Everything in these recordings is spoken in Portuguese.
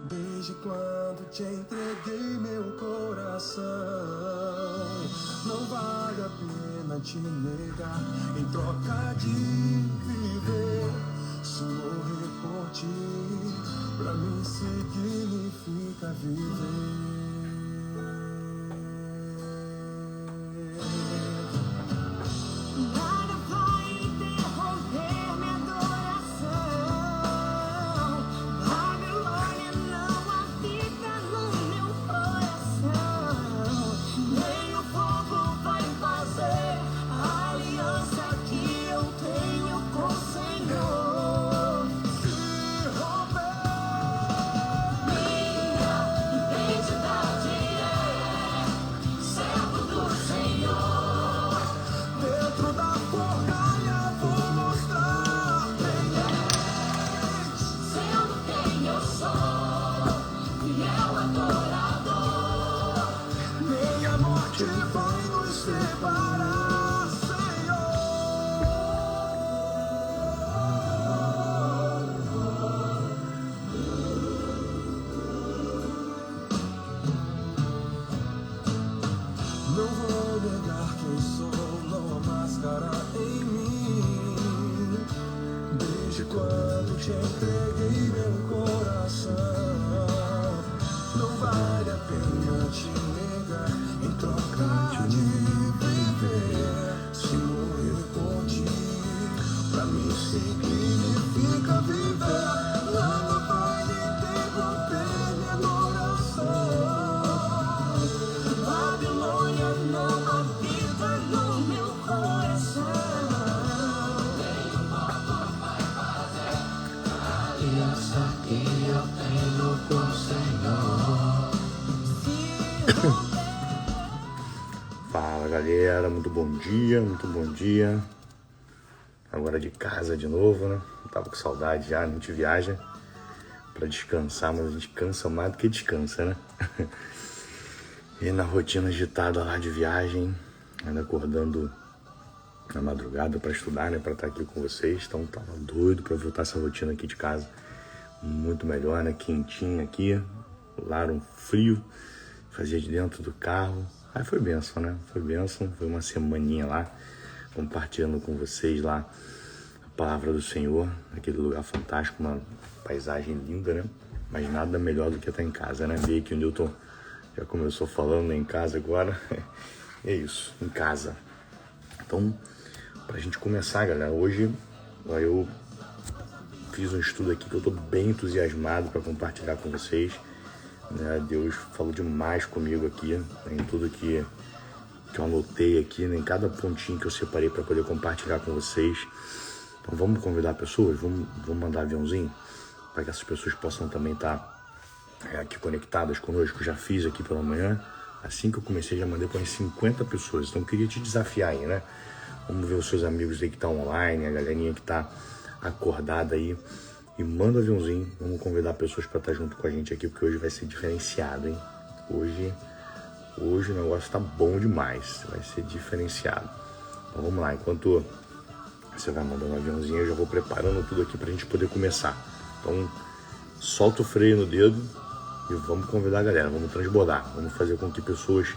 Desde quando te entreguei meu coração, não vale a pena te negar. Em troca de viver, se morrer por ti, pra mim significa viver. Nada vai interromper minha adoração. Babilônia não habita no meu coração. Nem o fogo vai fazer a aliança que eu tenho com o Senhor. Se romper Minha identidade é servo do Senhor. dentro da fornalha, vou mostrar quem és. Sendo quem eu sou, fiel adorador. Nem a morte vai nos separar, Senhor. Não vou negar quem sou, não há máscara em mim. Desde quando te entreguei meu coração, não vale a pena te negar. Em troca de viver, se morrer por ti, pra mim significa viver. Nada vai interromper minha adoração. Babilônia não habita no meu coração. Aliança que eu tenho com o Senhor. Se Fala galera, muito bom dia, muito bom dia. Agora de casa de novo, né? Tava com saudade já, a gente viaja pra descansar, mas a gente cansa mais do que descansa, né? E na rotina agitada lá de viagem, ainda acordando na madrugada pra estudar, né? Pra estar aqui com vocês, então tava doido pra voltar essa rotina aqui de casa. Muito melhor, né? Quentinho aqui, lá um frio, fazia de dentro do carro. Aí foi bênção, né? Foi bênção, foi uma semaninha lá, compartilhando com vocês lá a palavra do Senhor, naquele lugar fantástico, uma paisagem linda, né? Mas nada melhor do que estar em casa, né? Ver que o Newton já começou falando, né? Em casa agora. É isso, em casa. Então, pra gente começar, galera, hoje eu fiz um estudo aqui que eu tô bem entusiasmado para compartilhar com vocês, né? Deus falou demais comigo aqui, né? Em tudo que eu anotei aqui, né? Em cada pontinho que eu separei para poder compartilhar com vocês. Então vamos convidar pessoas, vamos mandar aviãozinho para que essas pessoas possam também estar aqui conectadas conosco. Já fiz aqui pela manhã, assim que eu comecei já mandei para umas 50 pessoas, então eu queria te desafiar aí, né? Vamos ver os seus amigos aí que estão online, a galerinha que está acordada aí, e manda um aviãozinho, vamos convidar pessoas para estar junto com a gente aqui, porque hoje vai ser diferenciado, hein? Hoje o negócio tá bom demais, vai ser diferenciado. Então vamos lá, enquanto você vai mandando um aviãozinho, eu já vou preparando tudo aqui pra gente poder começar. Então solta o freio no dedo e vamos convidar a galera, vamos transbordar, vamos fazer com que pessoas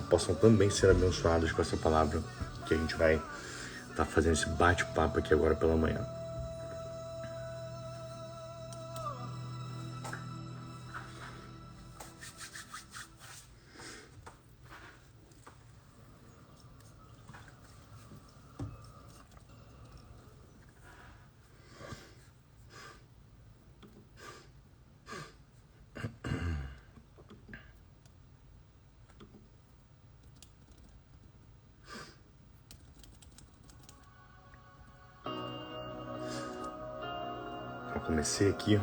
possam também ser abençoadas com essa palavra que a gente vai estar fazendo esse bate-papo aqui agora pela manhã. Eu comecei aqui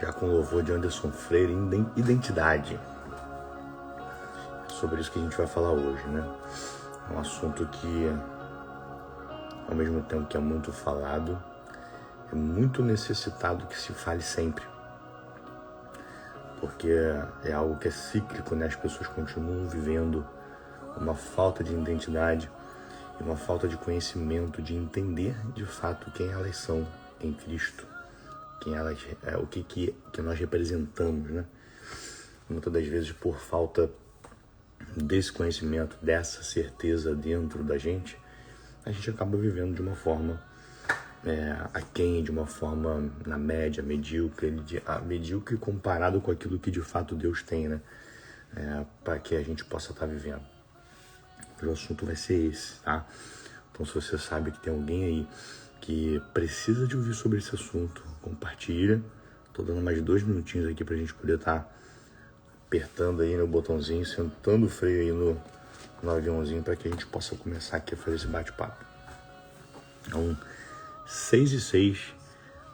já com o louvor de Anderson Freire, identidade. É sobre isso que a gente vai falar hoje, né? É um assunto que, ao mesmo tempo que é muito falado, é muito necessitado que se fale sempre. Porque é algo que é cíclico, né? As pessoas continuam vivendo uma falta de identidade e uma falta de conhecimento, de entender de fato quem elas são em Cristo, quem elas, o que nós representamos, né? Muitas das vezes, por falta desse conhecimento, dessa certeza dentro da gente, a gente acaba vivendo de uma forma aquém, de uma forma na média, medíocre, medíocre comparado com aquilo que de fato Deus tem, né? Para que a gente possa estar vivendo. O assunto vai ser esse, tá? Então, se você sabe que tem alguém aí que precisa de ouvir sobre esse assunto, compartilha. Tô dando mais 2 minutinhos aqui pra gente poder estar apertando aí no botãozinho, sentando o freio aí no aviãozinho, para que a gente possa começar aqui a fazer esse bate-papo. Então, 6:06,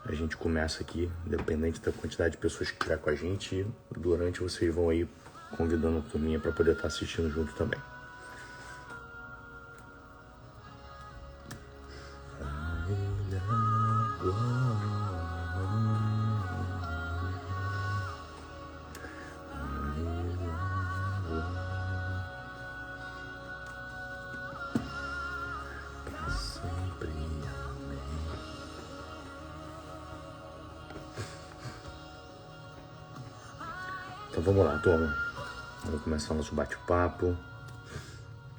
a gente começa aqui, independente da quantidade de pessoas que estiver com a gente, e durante vocês vão aí convidando a turminha para poder estar assistindo junto também. Então vamos lá, turma. Vamos começar o nosso bate-papo.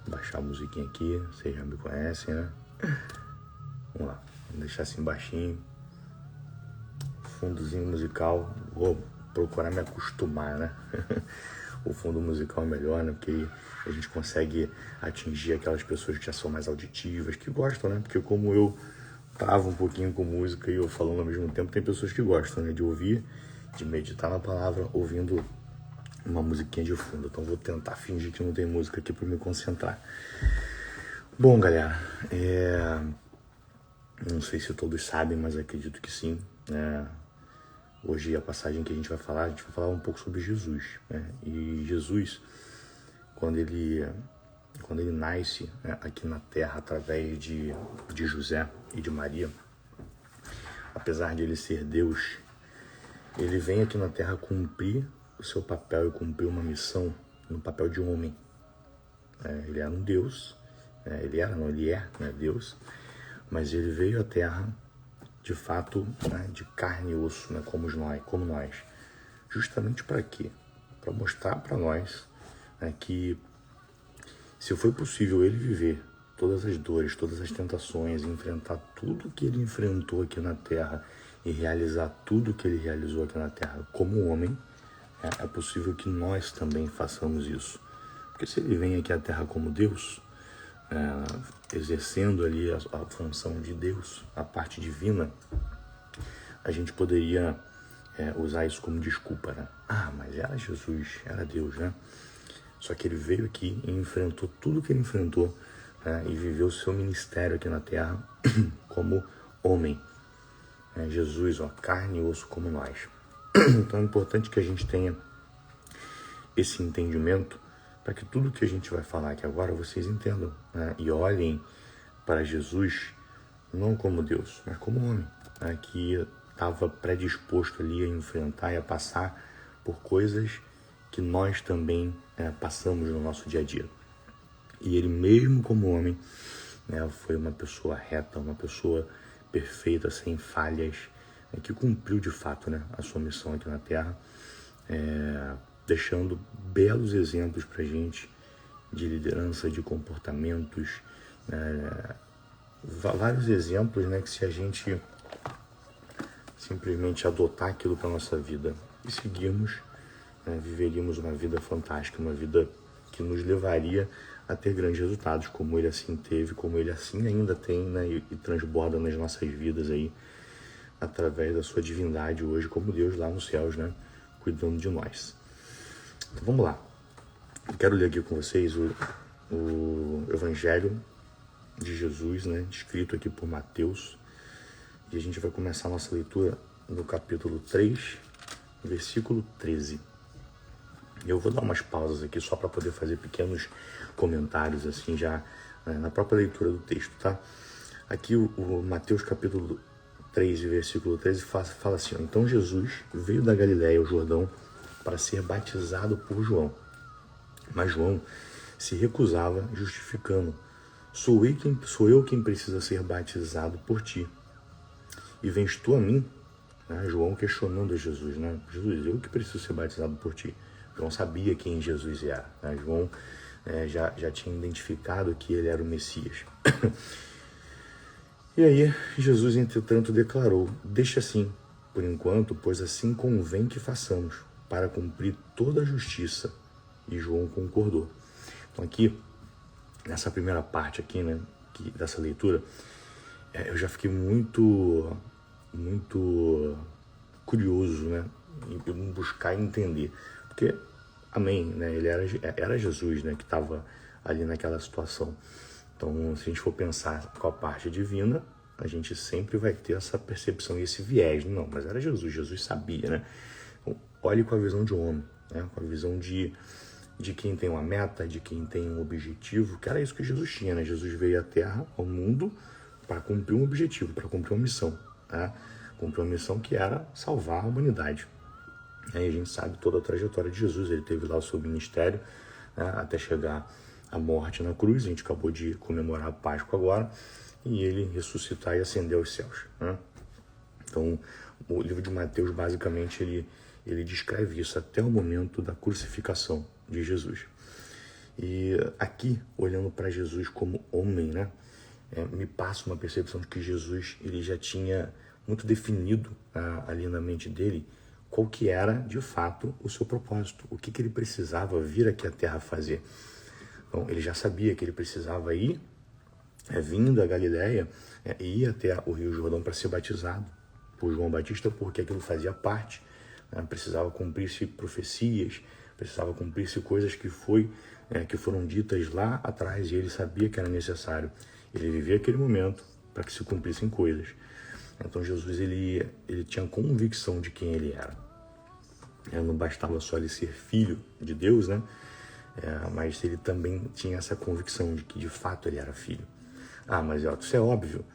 Baixar a musiquinha aqui, vocês já me conhecem, né? Vamos lá, vamos deixar assim baixinho. Fundozinho musical, vou procurar me acostumar, né? O fundo musical é melhor, né? Porque a gente consegue atingir aquelas pessoas que já são mais auditivas, que gostam, né? Porque como eu travo um pouquinho com música e eu falando ao mesmo tempo, tem pessoas que gostam, né? De ouvir, de meditar na palavra, ouvindo uma musiquinha de fundo. Então vou tentar fingir que não tem música aqui para me concentrar. Bom, galera, não sei se todos sabem, mas acredito que sim, né? Hoje a passagem que a gente vai falar um pouco sobre Jesus, né? E Jesus, quando ele nasce, né, aqui na Terra através de José e de Maria, apesar de ele ser Deus, ele vem aqui na Terra cumprir o seu papel e cumprir uma missão no papel de homem. Ele era um Deus, ele é, né, Deus, mas ele veio à Terra de fato, né, de carne e osso, né, como nós. Justamente para quê? Para mostrar para nós, né, que se foi possível ele viver todas as dores, todas as tentações, enfrentar tudo que ele enfrentou aqui na Terra e realizar tudo que ele realizou aqui na Terra como homem, é possível que nós também façamos isso. Porque se ele vem aqui à Terra como Deus, exercendo ali a função de Deus, a parte divina, a gente poderia usar isso como desculpa, né? Mas era Jesus, era Deus, né? Só que ele veio aqui e enfrentou tudo que ele enfrentou, né? E viveu o seu ministério aqui na Terra como homem. Jesus, carne e osso como nós. Então é importante que a gente tenha esse entendimento para que tudo que a gente vai falar aqui agora vocês entendam, né? E olhem para Jesus não como Deus, mas como homem, né? Que estava predisposto ali a enfrentar e a passar por coisas que nós também passamos no nosso dia a dia. E ele mesmo como homem, né, foi uma pessoa reta, uma pessoa perfeita, sem falhas, que cumpriu de fato, né, a sua missão aqui na Terra, deixando belos exemplos para a gente de liderança, de comportamentos, vários exemplos, né, que se a gente simplesmente adotar aquilo para nossa vida e seguirmos, viveríamos uma vida fantástica, uma vida que nos levaria a ter grandes resultados, como ele assim teve, como ele assim ainda tem, né, e transborda nas nossas vidas aí, através da sua divindade hoje, como Deus lá nos céus, né, cuidando de nós. Então vamos lá. Eu quero ler aqui com vocês o Evangelho de Jesus, né, escrito aqui por Mateus, e a gente vai começar a nossa leitura no capítulo 3, versículo 13. Eu vou dar umas pausas aqui só para poder fazer pequenos comentários assim já na própria leitura do texto, tá? Aqui o Mateus capítulo 3, versículo 13 fala assim: então Jesus veio da Galiléia ao Jordão para ser batizado por João. Mas João se recusava, justificando: sou eu quem precisa ser batizado por ti, e vens tu a mim? né? João questionando a Jesus, né? Jesus, eu que preciso ser batizado por ti. João sabia quem Jesus era, né? João já tinha identificado que ele era o Messias. E aí Jesus, entretanto, declarou: deixa assim, por enquanto, pois assim convém que façamos, para cumprir toda a justiça. E João concordou. Então aqui, nessa primeira parte aqui, né, dessa leitura, eu já fiquei muito curioso, né, em buscar entender. Porque, amém, né, ele era Jesus, né, que estava ali naquela situação. Então, se a gente for pensar com a parte divina, a gente sempre vai ter essa percepção e esse viés. Não, mas era Jesus sabia, né? Então, olhe com a visão de homem, né, com a visão de quem tem uma meta, de quem tem um objetivo, que era isso que Jesus tinha, né? Jesus veio à Terra, ao mundo, para cumprir um objetivo, para cumprir uma missão, né? Cumprir uma missão que era salvar a humanidade. E a gente sabe toda a trajetória de Jesus, ele teve lá o seu ministério, né, até chegar à morte na cruz. A gente acabou de comemorar a Páscoa agora, e ele ressuscitar e ascender aos céus, né? Então, o livro de Mateus, basicamente, ele descreve isso até o momento da crucificação de Jesus. E aqui, olhando para Jesus como homem, né, me passa uma percepção de que Jesus ele já tinha muito definido ali na mente dele qual que era, de fato, o seu propósito, o que ele precisava vir aqui à Terra fazer. Então, ele já sabia que ele precisava ir, vindo da Galileia, e ir até o Rio Jordão para ser batizado por João Batista, porque aquilo fazia parte, né, precisava cumprir-se profecias, precisava cumprir-se coisas que foram ditas lá atrás, e ele sabia que era necessário. Ele vivia aquele momento para que se cumprissem coisas. Então Jesus ele tinha convicção de quem ele era. Não bastava só ele ser filho de Deus, né? Mas ele também tinha essa convicção de que de fato ele era filho. Mas isso é óbvio.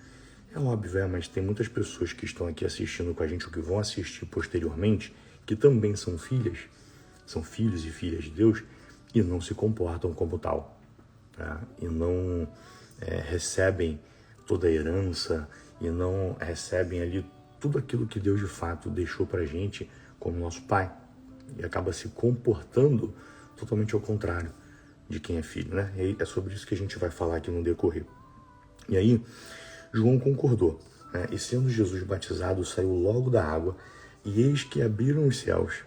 É óbvio, mas tem muitas pessoas que estão aqui assistindo com a gente, ou que vão assistir posteriormente, que também são filhas, são filhos e filhas de Deus, e não se comportam como tal, tá? E não recebem toda a herança, e não recebem ali tudo aquilo que Deus de fato deixou pra gente como nosso pai, e acaba se comportando totalmente ao contrário de quem é filho, né? E é sobre isso que a gente vai falar aqui no decorrer. E aí, João concordou, né? E sendo Jesus batizado, saiu logo da água, e eis que abriram os céus,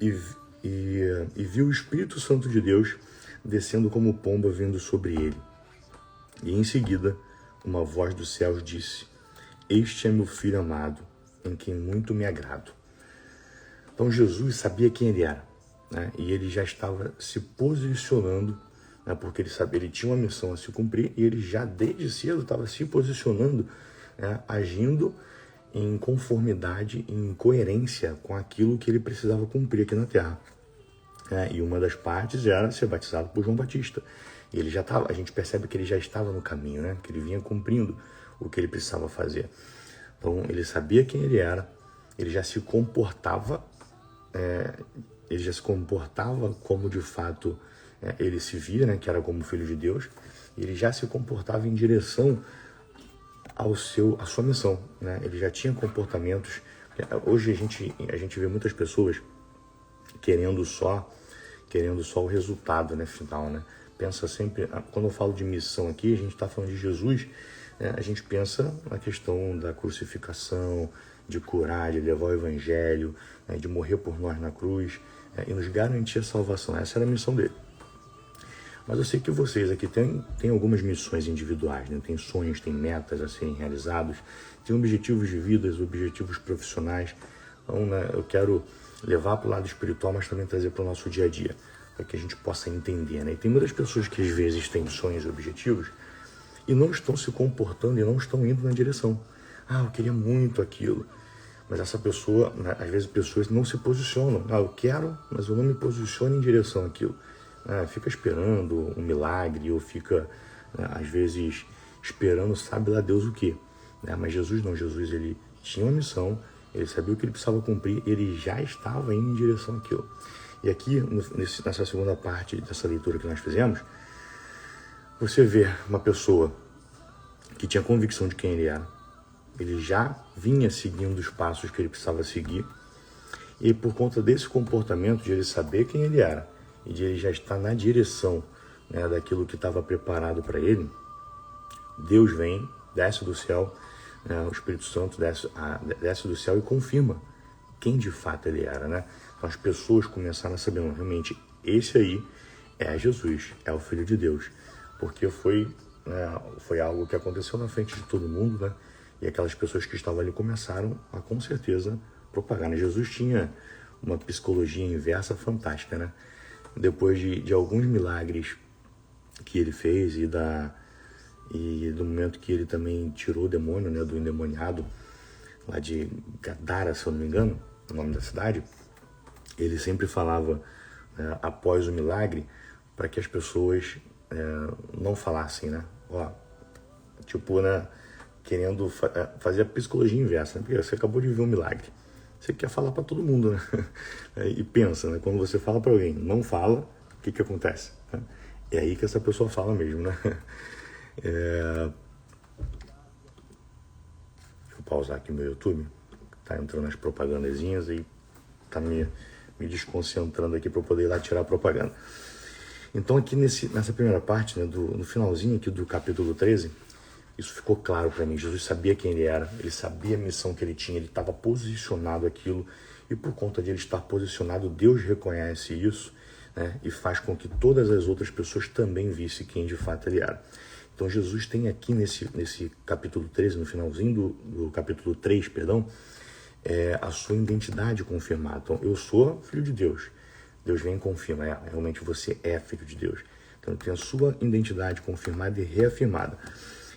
e viu o Espírito Santo de Deus descendo como pomba vindo sobre ele. E em seguida, uma voz dos céus disse: este é meu filho amado, em quem muito me agrado. Então Jesus sabia quem ele era, né? E ele já estava se posicionando, né? Porque ele tinha uma missão a se cumprir, e ele já desde cedo estava se posicionando, né? Agindo em conformidade, em coerência com aquilo que ele precisava cumprir aqui na Terra. E uma das partes era ser batizado por João Batista. E ele já estava, a gente percebe que ele já estava no caminho, né? Que ele vinha cumprindo o que ele precisava fazer. Então ele sabia quem ele era, ele já se comportava, como de fato ele se via, né? Que era como filho de Deus. E ele já se comportava em direção à sua missão, né? Ele já tinha comportamentos. Hoje a gente vê muitas pessoas querendo só o resultado, né, final, né? Pensa sempre, quando eu falo de missão aqui, a gente está falando de Jesus, né? A gente pensa na questão da crucificação, de curar, de levar o evangelho, né? De morrer por nós na cruz, e nos garantir a salvação. Essa era a missão dele. Mas eu sei que vocês aqui têm algumas missões individuais, né? Tem sonhos, tem metas a serem realizados, tem objetivos de vida, objetivos profissionais. Então, né, eu quero levar para o lado espiritual, mas também trazer para o nosso dia a dia, para que a gente possa entender, né? E tem muitas pessoas que às vezes têm sonhos e objetivos e não estão se comportando e não estão indo na direção. Eu queria muito aquilo. Mas essa pessoa, né, às vezes pessoas não se posicionam. Eu quero, mas eu não me posiciono em direção àquilo. Fica esperando um milagre, ou fica, né, às vezes, esperando sabe lá Deus o quê. Mas Jesus não, Jesus ele tinha uma missão, ele sabia o que ele precisava cumprir, ele já estava indo em direção àquilo. E aqui, nessa segunda parte dessa leitura que nós fizemos, você vê uma pessoa que tinha convicção de quem ele era, ele já vinha seguindo os passos que ele precisava seguir, e por conta desse comportamento, de ele saber quem ele era, e de ele já estar na direção, né, daquilo que estava preparado para ele, Deus vem, desce do céu, né, o Espírito Santo desce do céu e confirma quem de fato ele era, né? Então as pessoas começaram a saber, realmente, esse aí é Jesus, é o Filho de Deus, porque foi algo que aconteceu na frente de todo mundo, né? E aquelas pessoas que estavam ali começaram a, com certeza, propagar, né? Jesus tinha uma psicologia inversa fantástica, né? Depois de alguns milagres que ele fez e do momento que ele também tirou o demônio, né, do endemoniado lá de Gadara, se eu não me engano, o nome da cidade, ele sempre falava, né, após o milagre, para que as pessoas não falassem, né? Ó, tipo, né, querendo fazer a psicologia inversa, né? Porque você acabou de ver um milagre, você quer falar para todo mundo, né? E pensa, né? Quando você fala para alguém, não fala, o que acontece? É aí que essa pessoa fala mesmo, né? Deixa eu pausar aqui o meu YouTube, tá entrando as propagandazinhas e tá me desconcentrando aqui para eu poder ir lá tirar a propaganda. Então aqui nessa primeira parte, né, no finalzinho aqui do capítulo 13, isso ficou claro para mim. Jesus sabia quem ele era, ele sabia a missão que ele tinha, ele estava posicionado aquilo, e por conta de ele estar posicionado, Deus reconhece isso, né, e faz com que todas as outras pessoas também vissem quem de fato ele era. Então Jesus tem aqui nesse capítulo 13, no finalzinho do capítulo 3, perdão, a sua identidade confirmada. Então, eu sou filho de Deus. Deus vem e confirma, realmente você é filho de Deus. Então, tem a sua identidade confirmada e reafirmada.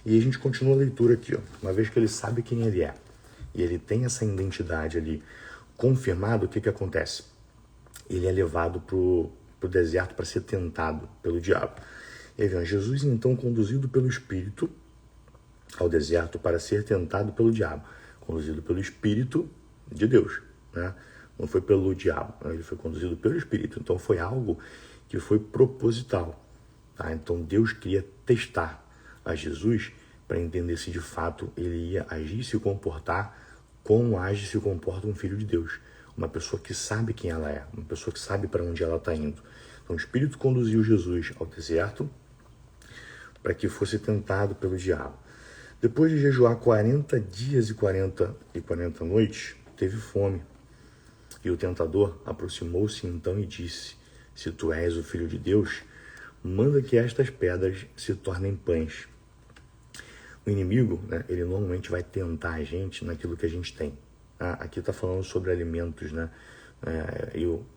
E a gente continua a leitura aqui, ó. Uma vez que ele sabe quem ele é, e ele tem essa identidade ali confirmada, o que acontece? Ele é levado pro deserto para ser tentado pelo diabo. E aí, Jesus, então, conduzido pelo Espírito ao deserto para ser tentado pelo diabo. Conduzido pelo Espírito de Deus, né? Não foi pelo diabo, né? Ele foi conduzido pelo Espírito. Então foi algo que foi proposital, tá? Então Deus queria testar a Jesus para entender se de fato ele ia agir e se comportar como age e se comporta um filho de Deus. Uma pessoa que sabe quem ela é, uma pessoa que sabe para onde ela está indo. Então o Espírito conduziu Jesus ao deserto para que fosse tentado pelo diabo. Depois de jejuar 40 dias e 40 noites, teve fome. E o tentador aproximou-se então e disse: se tu és o Filho de Deus, manda que estas pedras se tornem pães. O inimigo, né, ele normalmente vai tentar a gente naquilo que a gente tem. Aqui está falando sobre alimentos, né?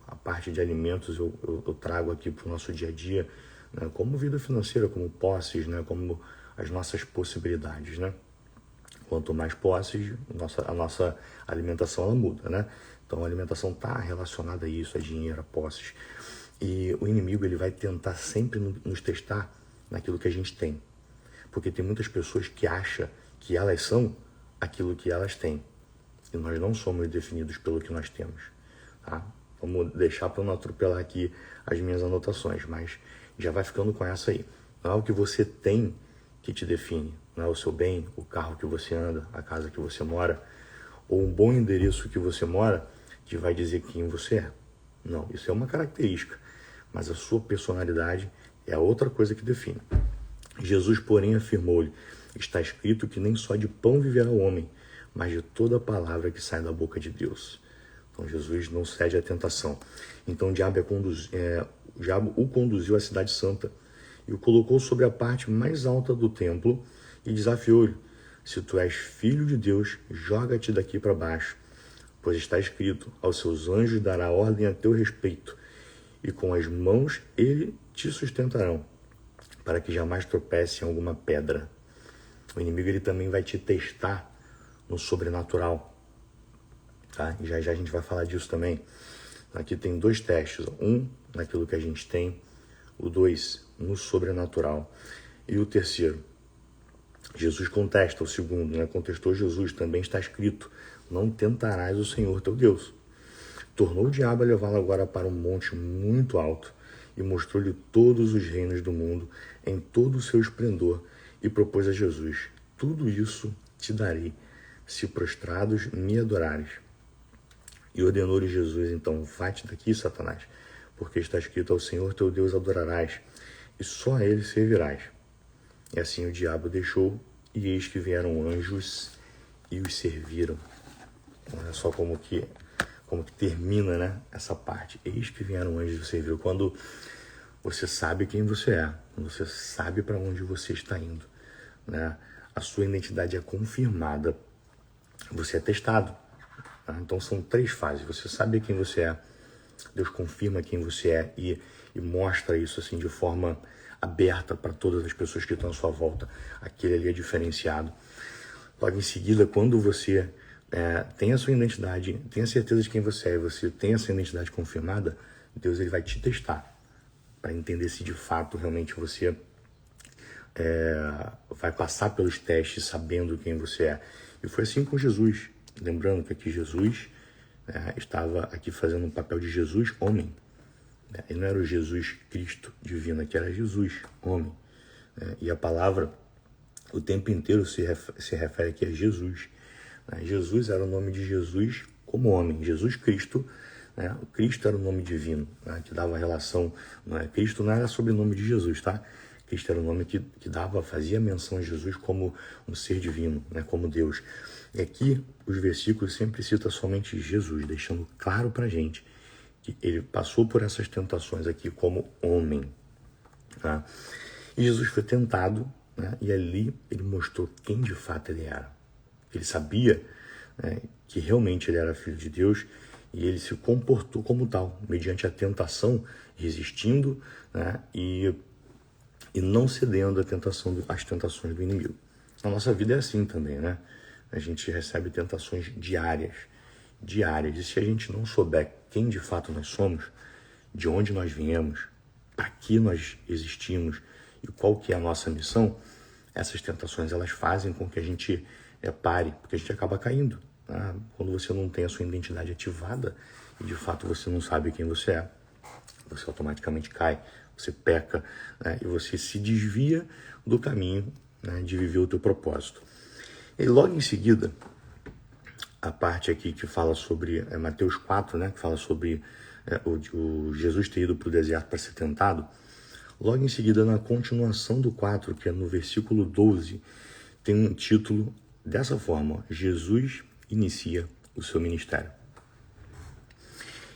A parte de alimentos eu trago aqui para o nosso dia a dia, né, como vida financeira, como posses, né, como as nossas possibilidades, né? Quanto mais posses, a nossa alimentação ela muda, né? Então a alimentação está relacionada a isso, a dinheiro, a posses. E o inimigo ele vai tentar sempre nos testar naquilo que a gente tem. Porque tem muitas pessoas que acham que elas são aquilo que elas têm. E nós não somos definidos pelo que nós temos, tá? Vamos deixar para eu não atropelar aqui as minhas anotações, mas já vai ficando com essa aí. Não é o que você tem que te define, não é o seu bem, o carro que você anda, a casa que você mora, ou um bom endereço que você mora, que vai dizer quem você é. Não, isso é uma característica, mas a sua personalidade é a outra coisa que define. Jesus, porém, afirmou-lhe: está escrito que nem só de pão viverá o homem, mas de toda palavra que sai da boca de Deus. Então Jesus não cede à tentação. Então o diabo o conduziu à cidade santa e o colocou sobre a parte mais alta do templo e desafiou-lhe: se tu és filho de Deus, joga-te daqui para baixo, pois está escrito: aos seus anjos dará ordem a teu respeito, e com as mãos ele te sustentarão, para que jamais tropece em alguma pedra. O inimigo ele também vai te testar no sobrenatural, tá? E já a gente vai falar disso também. Aqui tem 2 testes, um naquilo que a gente tem, o 2 no sobrenatural, e o terceiro, Jesus contesta o segundo, né? Contestou Jesus, também está escrito: não tentarás o Senhor teu Deus. Tornou o diabo a levá-lo agora para um monte muito alto e mostrou-lhe todos os reinos do mundo em todo o seu esplendor e propôs a Jesus: tudo isso te darei se prostrados me adorares. E ordenou-lhe Jesus, então, vai-te daqui, Satanás, porque está escrito, ao Senhor teu Deus adorarás, e só a ele servirás. E assim o diabo deixou, e eis que vieram anjos e os serviram. Olha só como que termina, né, essa parte. Eis que vieram anjos e os serviram. Quando você sabe quem você é, quando você sabe para onde você está indo, né, a sua identidade é confirmada, você é testado. Tá? Então são 3 fases. Você sabe quem você é, Deus confirma quem você é e mostra isso assim de forma aberta para todas as pessoas que estão à sua volta. Aquele ali é diferenciado. Logo em seguida, quando você tem a sua identidade, tem a certeza de quem você é, e você tem essa identidade confirmada, Deus ele vai te testar para entender se de fato realmente você vai passar pelos testes sabendo quem você é. E foi assim com Jesus. Lembrando que aqui Jesus estava aqui fazendo um papel de Jesus homem. Ele não era o Jesus Cristo divino, aqui era Jesus homem. E a palavra o tempo inteiro se refere aqui a Jesus. Jesus era o nome de Jesus como homem. Jesus Cristo, o Cristo era o nome divino, que dava relação. Cristo não era sobrenome de Jesus, tá? Cristo era o nome que fazia menção a Jesus como um ser divino, como Deus. E aqui os versículos sempre citam somente Jesus, deixando claro pra gente que ele passou por essas tentações aqui como homem. Tá? E Jesus foi tentado, e ali ele mostrou quem de fato ele era. Ele sabia que realmente ele era filho de Deus e ele se comportou como tal, mediante a tentação, resistindo e não cedendo às tentações do inimigo. Na nossa vida é assim também, né? A gente recebe tentações diárias. E se a gente não souber quem de fato nós somos, de onde nós viemos, para que nós existimos e qual que é a nossa missão, essas tentações elas fazem com que a gente pare, porque a gente acaba caindo. Tá? Quando você não tem a sua identidade ativada e de fato você não sabe quem você é, você automaticamente cai, você peca, e você se desvia do caminho de viver o teu propósito. E logo em seguida, a parte aqui que fala sobre Mateus 4, que fala sobre o Jesus ter ido para o deserto para ser tentado. Logo em seguida, na continuação do 4, que é no versículo 12, tem um título dessa forma: Jesus inicia o seu ministério.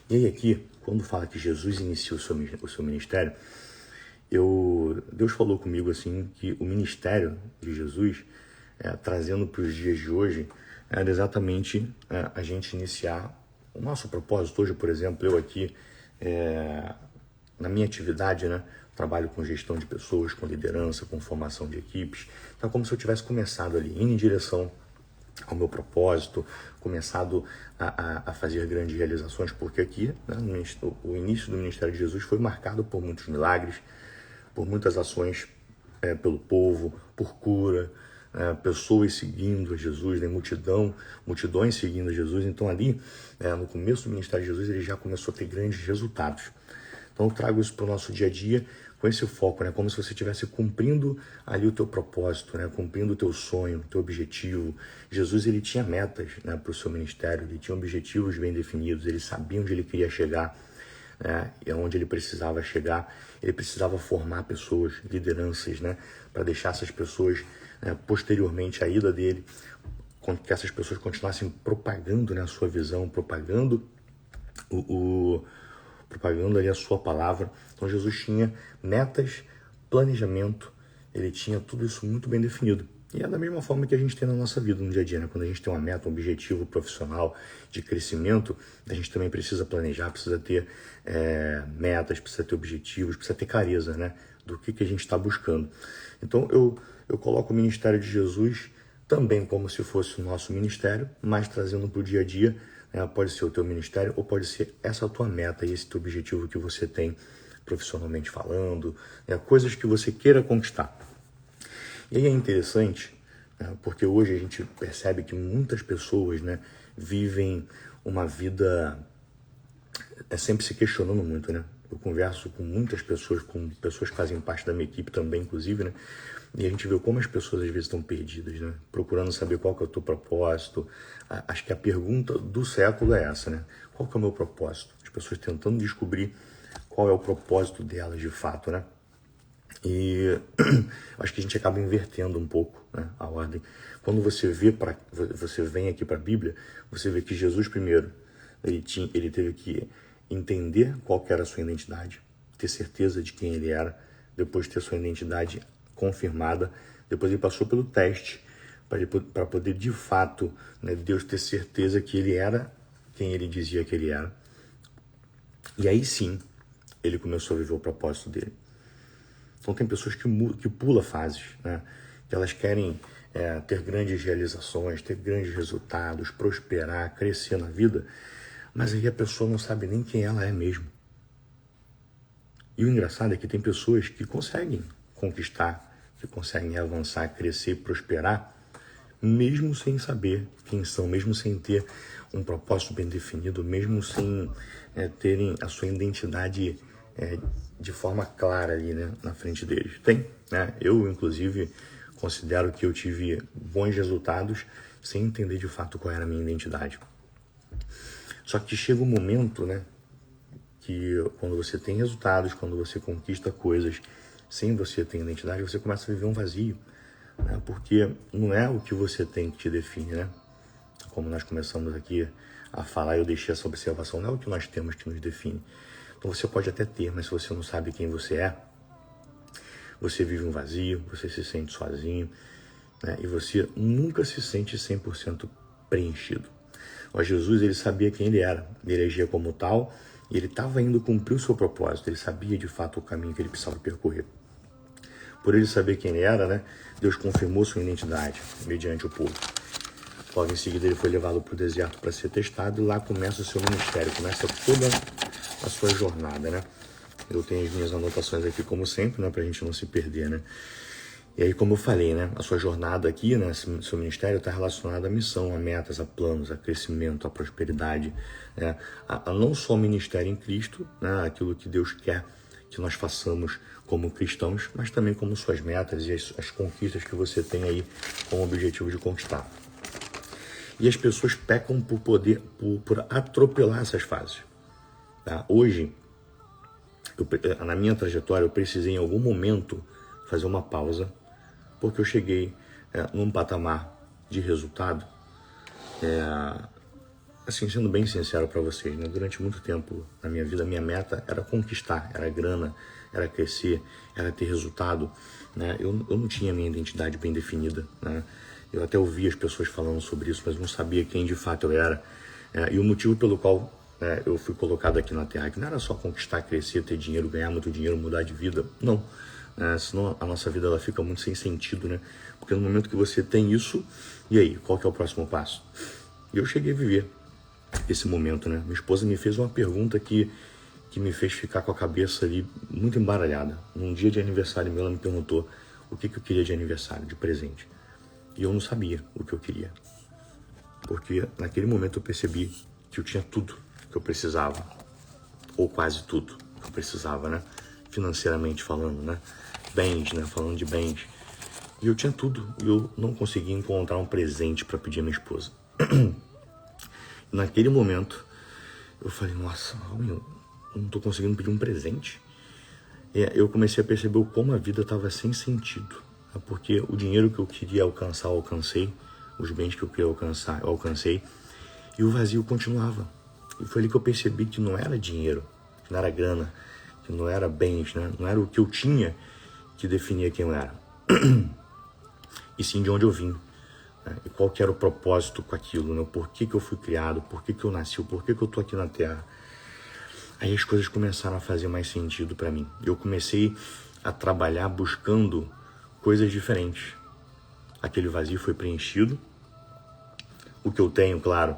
E aí aqui, quando fala que Jesus inicia o seu ministério, Deus falou comigo assim que o ministério de Jesus, trazendo para os dias de hoje, era exatamente a gente iniciar o nosso propósito. Hoje, por exemplo, eu aqui, na minha atividade, trabalho com gestão de pessoas, com liderança, com formação de equipes. Então, é como se eu tivesse começado ali, indo em direção ao meu propósito, começado a fazer grandes realizações, porque aqui, o início do Ministério de Jesus foi marcado por muitos milagres, por muitas ações pelo povo, por cura, pessoas seguindo a Jesus, multidões seguindo a Jesus. Então ali, no começo do Ministério de Jesus, ele já começou a ter grandes resultados. Então eu trago isso para o nosso dia a dia com esse foco, como se você estivesse cumprindo ali o teu propósito, cumprindo o teu sonho, o teu objetivo. Jesus, ele tinha metas para o seu ministério, ele tinha objetivos bem definidos, ele sabia onde ele queria chegar, e onde ele precisava chegar. Ele precisava formar pessoas, lideranças, para deixar essas pessoas, posteriormente à ida dele, que essas pessoas continuassem propagando a sua visão, propagando propagando ali a sua palavra. Então Jesus tinha metas, planejamento, ele tinha tudo isso muito bem definido. E é da mesma forma que a gente tem na nossa vida no dia a dia, Quando a gente tem uma meta, um objetivo profissional de crescimento, a gente também precisa planejar, precisa ter metas, precisa ter objetivos, precisa ter clareza, do que a gente está buscando. Então eu coloco o ministério de Jesus também como se fosse o nosso ministério, mas trazendo para o dia a dia. Pode ser o teu ministério ou pode ser essa tua meta e esse teu objetivo que você tem profissionalmente falando, coisas que você queira conquistar. E aí é interessante, porque hoje a gente percebe que muitas pessoas vivem uma vida sempre se questionando muito, Eu converso com muitas pessoas, com pessoas que fazem parte da minha equipe também, inclusive, né? E a gente vê como as pessoas às vezes estão perdidas, né? Procurando saber qual que é o teu propósito. Acho que a pergunta do século é essa, né? Qual que é o meu propósito? As pessoas tentando descobrir qual é o propósito delas de fato, né? E acho que a gente acaba invertendo um pouco, né, a ordem. Quando você vem aqui para a Bíblia, você vê que Jesus primeiro, ele teve que entender qual que era a sua identidade, ter certeza de quem ele era, depois ter sua identidade confirmada, depois ele passou pelo teste para poder de fato, né, Deus ter certeza que ele era quem ele dizia que ele era. E aí sim, ele começou a viver o propósito dele. Então tem pessoas que pulam fases, né? Que elas querem ter grandes realizações, ter grandes resultados, prosperar, crescer na vida, mas aí a pessoa não sabe nem quem ela é mesmo. E o engraçado é que tem pessoas que conseguem conquistar, que conseguem avançar, crescer, prosperar, mesmo sem saber quem são, mesmo sem ter um propósito bem definido, mesmo sem terem a sua identidade de forma clara ali, né, na frente deles. Tem, né? Eu, inclusive, considero que eu tive bons resultados sem entender de fato qual era a minha identidade. Só que chega um momento, né, que quando você tem resultados, quando você conquista coisas sem você ter identidade, você começa a viver um vazio, né? Porque não é o que você tem que te define, né? Como nós começamos aqui a falar, eu deixei essa observação, não é o que nós temos que nos define. Então você pode até ter, mas se você não sabe quem você é, você vive um vazio, você se sente sozinho, né? E você nunca se sente 100% preenchido. Mas Jesus, ele sabia quem ele era, ele agia como tal, e ele estava indo cumprir o seu propósito, ele sabia de fato o caminho que ele precisava percorrer. Por ele saber quem ele era, né, Deus confirmou sua identidade mediante o povo. Logo em seguida ele foi levado para o deserto para ser testado, e lá começa o seu ministério, começa toda a sua jornada, né? Eu tenho as minhas anotações aqui como sempre, né, para a gente não se perder, né? E aí, como eu falei, né, a sua jornada aqui, né, seu ministério está relacionado à missão, a metas, a planos, a crescimento, a prosperidade, né, a não só ministério em Cristo, né, aquilo que Deus quer que nós façamos como cristãos, mas também como suas metas e as conquistas que você tem aí com o objetivo de conquistar. E as pessoas pecam por atropelar essas fases. Tá? Hoje, na minha trajetória, eu precisei em algum momento fazer uma pausa, porque eu cheguei num patamar de resultado, assim, sendo bem sincero para vocês, né? Durante muito tempo na minha vida, minha meta era conquistar, era grana, era crescer, era ter resultado, né? Eu não tinha minha identidade bem definida, né? Eu até ouvia as pessoas falando sobre isso, mas não sabia quem de fato eu era. E o motivo pelo qual eu fui colocado aqui na Terra, que não era só conquistar, crescer, ter dinheiro, ganhar muito dinheiro, mudar de vida, não. Senão a nossa vida ela fica muito sem sentido, né? Porque no momento que você tem isso, e aí, qual que é o próximo passo? E eu cheguei a viver esse momento, né? Minha esposa me fez uma pergunta que me fez ficar com a cabeça ali muito embaralhada. Num dia de aniversário meu, ela me perguntou o que eu queria de aniversário, de presente. E eu não sabia o que eu queria. Porque naquele momento eu percebi que eu tinha tudo que eu precisava. Ou quase tudo que eu precisava, né? Financeiramente falando, né? Bens, né? Falando de bens. E eu tinha tudo. E eu não conseguia encontrar um presente para pedir à minha esposa. Naquele momento, eu falei, nossa, eu não tô conseguindo pedir um presente. Eu comecei a perceber como a vida estava sem sentido. Porque o dinheiro que eu queria alcançar, eu alcancei. Os bens que eu queria alcançar, eu alcancei. E o vazio continuava. E foi ali que eu percebi que não era dinheiro, que não era grana, que não era bens, né? Não era o que eu tinha que definia quem eu era. E sim de onde eu vim. E qual que era o propósito com aquilo, né? Por que eu fui criado, por que eu nasci, por que eu tô aqui na Terra. Aí as coisas começaram a fazer mais sentido para mim. Eu comecei a trabalhar buscando coisas diferentes. Aquele vazio foi preenchido. O que eu tenho, claro,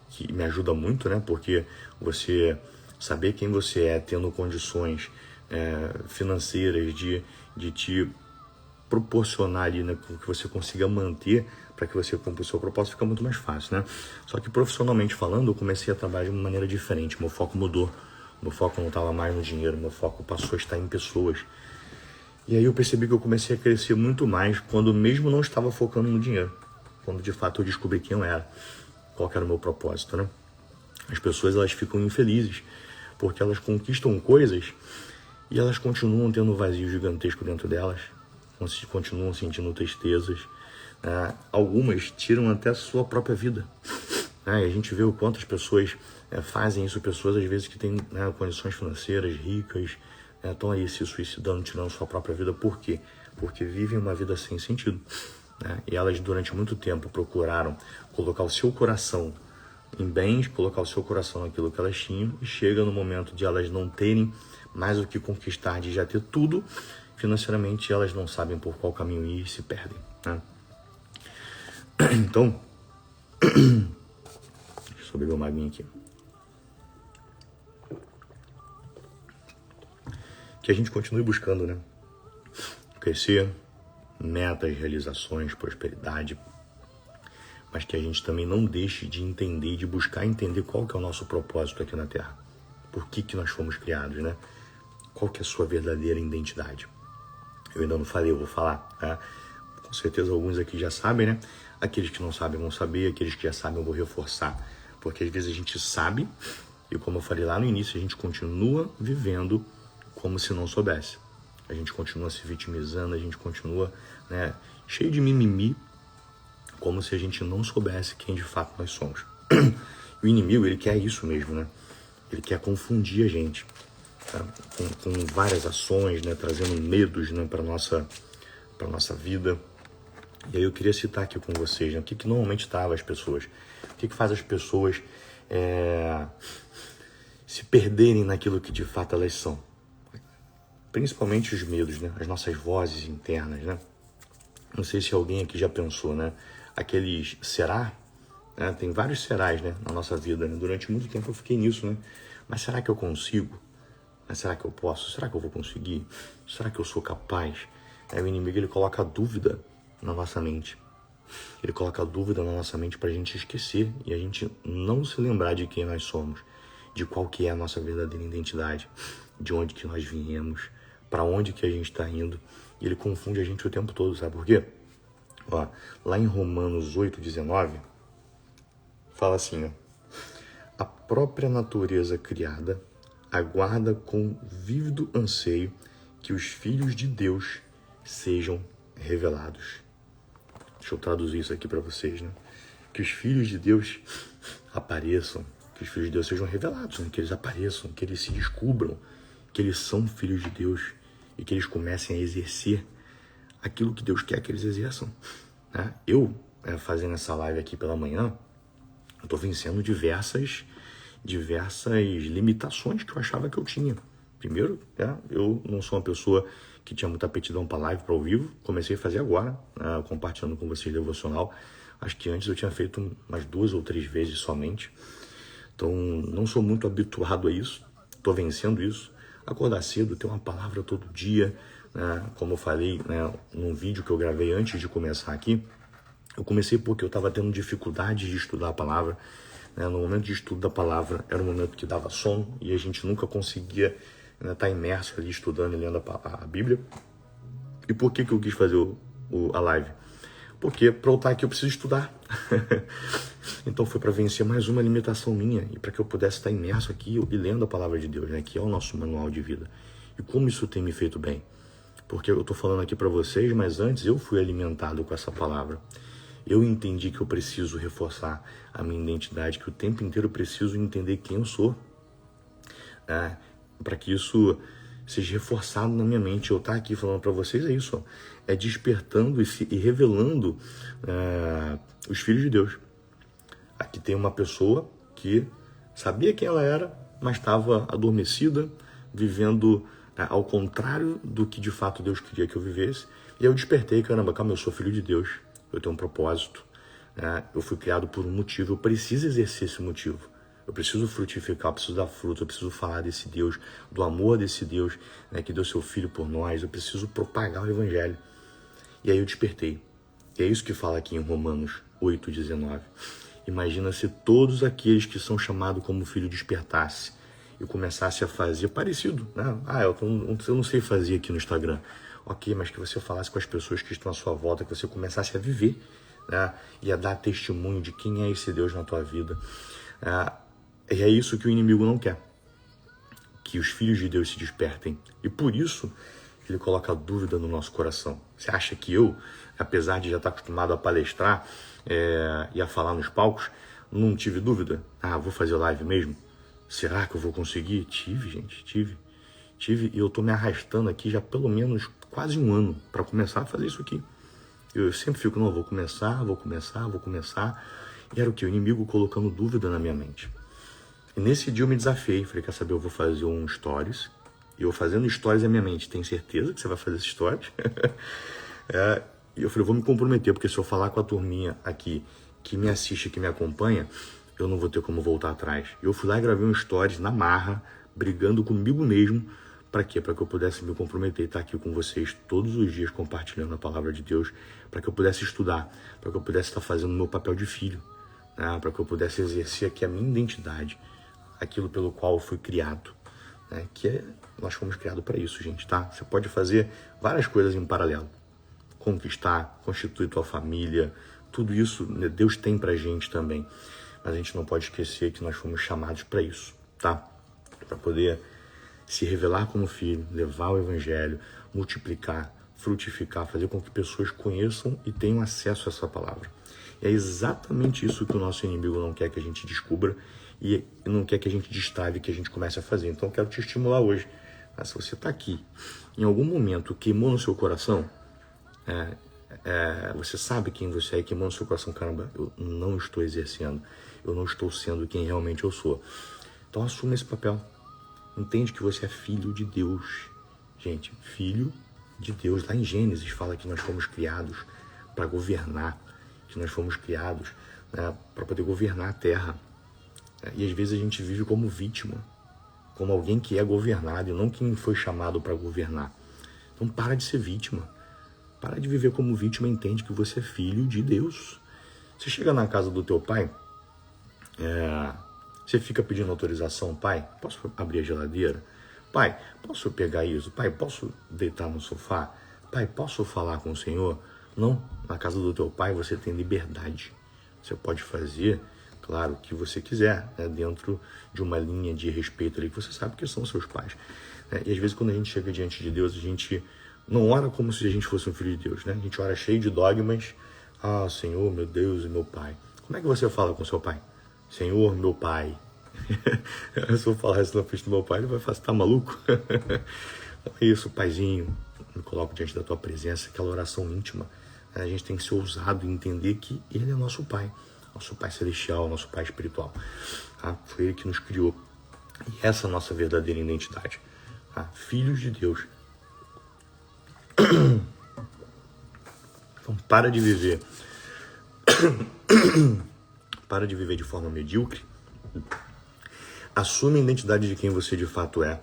que me ajuda muito, né? Porque você saber quem você é, tendo condições financeiras de te proporcionar ali, né, que você consiga manter para que você cumpra o seu propósito, fica muito mais fácil, né? Só que profissionalmente falando, eu comecei a trabalhar de uma maneira diferente, meu foco mudou Meu foco não estava mais no dinheiro, meu foco passou a estar em pessoas. E aí eu percebi que eu comecei a crescer muito mais quando mesmo não estava focando no dinheiro. Quando de fato eu descobri quem eu era, qual que era o meu propósito, né? As pessoas, elas ficam infelizes porque elas conquistam coisas e elas continuam tendo um vazio gigantesco dentro delas, continuam sentindo tristezas. Algumas tiram até a sua própria vida. E a gente vê o quanto as pessoas fazem isso, pessoas às vezes que têm condições financeiras ricas, estão aí se suicidando, tirando sua própria vida. Por quê? Porque vivem uma vida sem sentido. E elas durante muito tempo procuraram colocar o seu coração em bens, colocar o seu coração naquilo que elas tinham, e chega no momento de elas não terem mais o que conquistar, de já ter tudo, financeiramente elas não sabem por qual caminho ir e se perdem. Então, deixa eu beber uma aguinha aqui. Que a gente continue buscando, né? Crescer, metas, realizações, prosperidade, mas que a gente também não deixe de entender, de buscar entender qual que é o nosso propósito aqui na Terra. Por que nós fomos criados, né? Qual que é a sua verdadeira identidade? Eu ainda não falei, eu vou falar, tá? Com certeza alguns aqui já sabem, né? Aqueles que não sabem vão saber, aqueles que já sabem eu vou reforçar. Porque às vezes a gente sabe, e como eu falei lá no início, a gente continua vivendo como se não soubesse. A gente continua se vitimizando, a gente continua cheio de mimimi, como se a gente não soubesse quem de fato nós somos. O inimigo, ele quer isso mesmo, né? Ele quer confundir a gente, tá? com várias ações, né? Trazendo medos, né? para nossa vida. E aí eu queria citar aqui com vocês, né? O que normalmente trava as pessoas? O que faz as pessoas se perderem naquilo que de fato elas são? Principalmente os medos, né? As nossas vozes internas, né? Não sei se alguém aqui já pensou, né? Aqueles será, né? Tem vários serás, né? Na nossa vida, né? Durante muito tempo eu fiquei nisso, né? Mas será que eu consigo? Mas será que eu posso? Será que eu vou conseguir? Será que eu sou capaz? O inimigo, ele coloca dúvida na nossa mente. Ele coloca dúvida na nossa mente pra gente esquecer e a gente não se lembrar de quem nós somos, de qual que é a nossa verdadeira identidade, de onde que nós viemos, para onde que a gente está indo. E ele confunde a gente o tempo todo, sabe por quê? Lá em Romanos 8:19, fala assim, a própria natureza criada aguarda com vívido anseio que os filhos de Deus sejam revelados. Deixa eu traduzir isso aqui para vocês, né? Que os filhos de Deus apareçam, que os filhos de Deus sejam revelados, né? Que eles apareçam, que eles se descubram, que eles são filhos de Deus e que eles comecem a exercer aquilo que Deus quer que eles exerçam. Né? Eu, fazendo essa live aqui pela manhã, eu tô vencendo diversas limitações que eu achava que eu tinha. Primeiro, eu não sou uma pessoa que tinha muita aptidão para live, para ao vivo. Comecei a fazer agora, compartilhando com vocês devocional. Acho que antes eu tinha feito umas 2 ou 3 vezes somente. Então, não sou muito habituado a isso. Tô vencendo isso. Acordar cedo, ter uma palavra todo dia, né? Como eu falei, né, num vídeo que eu gravei antes de começar aqui, eu comecei porque eu estava tendo dificuldade de estudar a palavra. Né? No momento de estudo da palavra, era um momento que dava sono e a gente nunca conseguia estar imerso ali estudando e lendo a Bíblia. E por que eu quis fazer a live? Porque para eu estar aqui eu preciso estudar. Então foi para vencer mais uma limitação minha e para que eu pudesse estar imerso aqui e lendo a palavra de Deus, né? Que é o nosso manual de vida. E como isso tem me feito bem? Porque eu estou falando aqui para vocês, mas antes eu fui alimentado com essa palavra. Eu entendi que eu preciso reforçar a minha identidade, que o tempo inteiro eu preciso entender quem eu sou. Para que isso seja reforçado na minha mente. Eu estar aqui falando para vocês é isso. É despertando e revelando os filhos de Deus. Aqui tem uma pessoa que sabia quem ela era, mas estava adormecida, vivendo ao contrário do que de fato Deus queria que eu vivesse. E eu despertei, caramba, calma, eu sou filho de Deus, eu tenho um propósito, eu fui criado por um motivo, eu preciso exercer esse motivo. Eu preciso frutificar, eu preciso dar fruto, eu preciso falar desse Deus, do amor desse Deus, né, que deu seu Filho por nós. Eu preciso propagar o Evangelho. E aí eu despertei. E é isso que fala aqui em Romanos 8:19. Imagina se todos aqueles que são chamados como filho despertassem e começasse a fazer parecido, né? Eu não sei fazer aqui no Instagram. Ok, mas que você falasse com as pessoas que estão à sua volta, que você começasse a viver, né? E a dar testemunho de quem é esse Deus na tua vida. E é isso que o inimigo não quer. Que os filhos de Deus se despertem. E por isso ele coloca dúvida no nosso coração. Você acha que eu, apesar de já estar acostumado a palestrar e a falar nos palcos, não tive dúvida? Vou fazer live mesmo? Será que eu vou conseguir? Tive, gente, tive. E eu tô me arrastando aqui já pelo menos quase um ano para começar a fazer isso aqui. Eu sempre fico, não, vou começar. E era o que? O inimigo colocando dúvida na minha mente. E nesse dia eu me desafiei, falei, quer saber, eu vou fazer um stories. E eu fazendo stories na minha mente, tem certeza que você vai fazer esse stories? E eu falei, vou me comprometer, porque se eu falar com a turminha aqui, que me assiste, que me acompanha, eu não vou ter como voltar atrás. Eu fui lá e gravei um stories na marra, brigando comigo mesmo. Para quê? Para que eu pudesse me comprometer e estar aqui com vocês todos os dias compartilhando a palavra de Deus, para que eu pudesse estudar, para que eu pudesse estar fazendo o meu papel de filho, né? Para que eu pudesse exercer aqui a minha identidade, aquilo pelo qual eu fui criado, né? Nós fomos criados para isso, gente, tá? Você pode fazer várias coisas em paralelo. Conquistar, constituir tua família, tudo isso, né, Deus tem pra gente também. Mas a gente não pode esquecer que nós fomos chamados para isso, tá? Para poder se revelar como filho, levar o evangelho, multiplicar, frutificar, fazer com que pessoas conheçam e tenham acesso a essa palavra. E é exatamente isso que o nosso inimigo não quer que a gente descubra e não quer que a gente destrave, que a gente comece a fazer. Então eu quero te estimular hoje. Se você está aqui, em algum momento queimou no seu coração, você sabe quem você é e queimou no seu coração, caramba, eu não estou exercendo, eu não estou sendo quem realmente eu sou. Então assuma esse papel. Entende que você é filho de Deus. Gente, filho de Deus. Lá em Gênesis fala que nós fomos criados para governar, que nós fomos criados, né, para poder governar a terra. E às vezes a gente vive como vítima, como alguém que é governado e não quem foi chamado para governar. Então para de ser vítima. Para de viver como vítima, entende que você é filho de Deus. Você chega na casa do teu pai, você fica pedindo autorização, pai, posso abrir a geladeira? Pai, posso pegar isso? Pai, posso deitar no sofá? Pai, posso falar com o Senhor? Não, na casa do teu pai você tem liberdade. Você pode fazer, claro, o que você quiser, né, dentro de uma linha de respeito ali, que você sabe que são seus pais. Né? E às vezes quando a gente chega diante de Deus, a gente não ora como se a gente fosse um filho de Deus, né? A gente ora cheio de dogmas. Senhor, meu Deus e meu pai. Como é que você fala com seu pai? Senhor, meu pai. Se eu falar isso na frente do meu pai, ele vai falar, você tá maluco? É isso, paizinho, me coloco diante da tua presença, aquela oração íntima. A gente tem que ser ousado e entender que ele é nosso pai celestial, nosso pai espiritual. Tá? Foi ele que nos criou. E essa é a nossa verdadeira identidade. Tá? Filhos de Deus. Então para de viver de forma medíocre. Assume a identidade de quem você de fato é.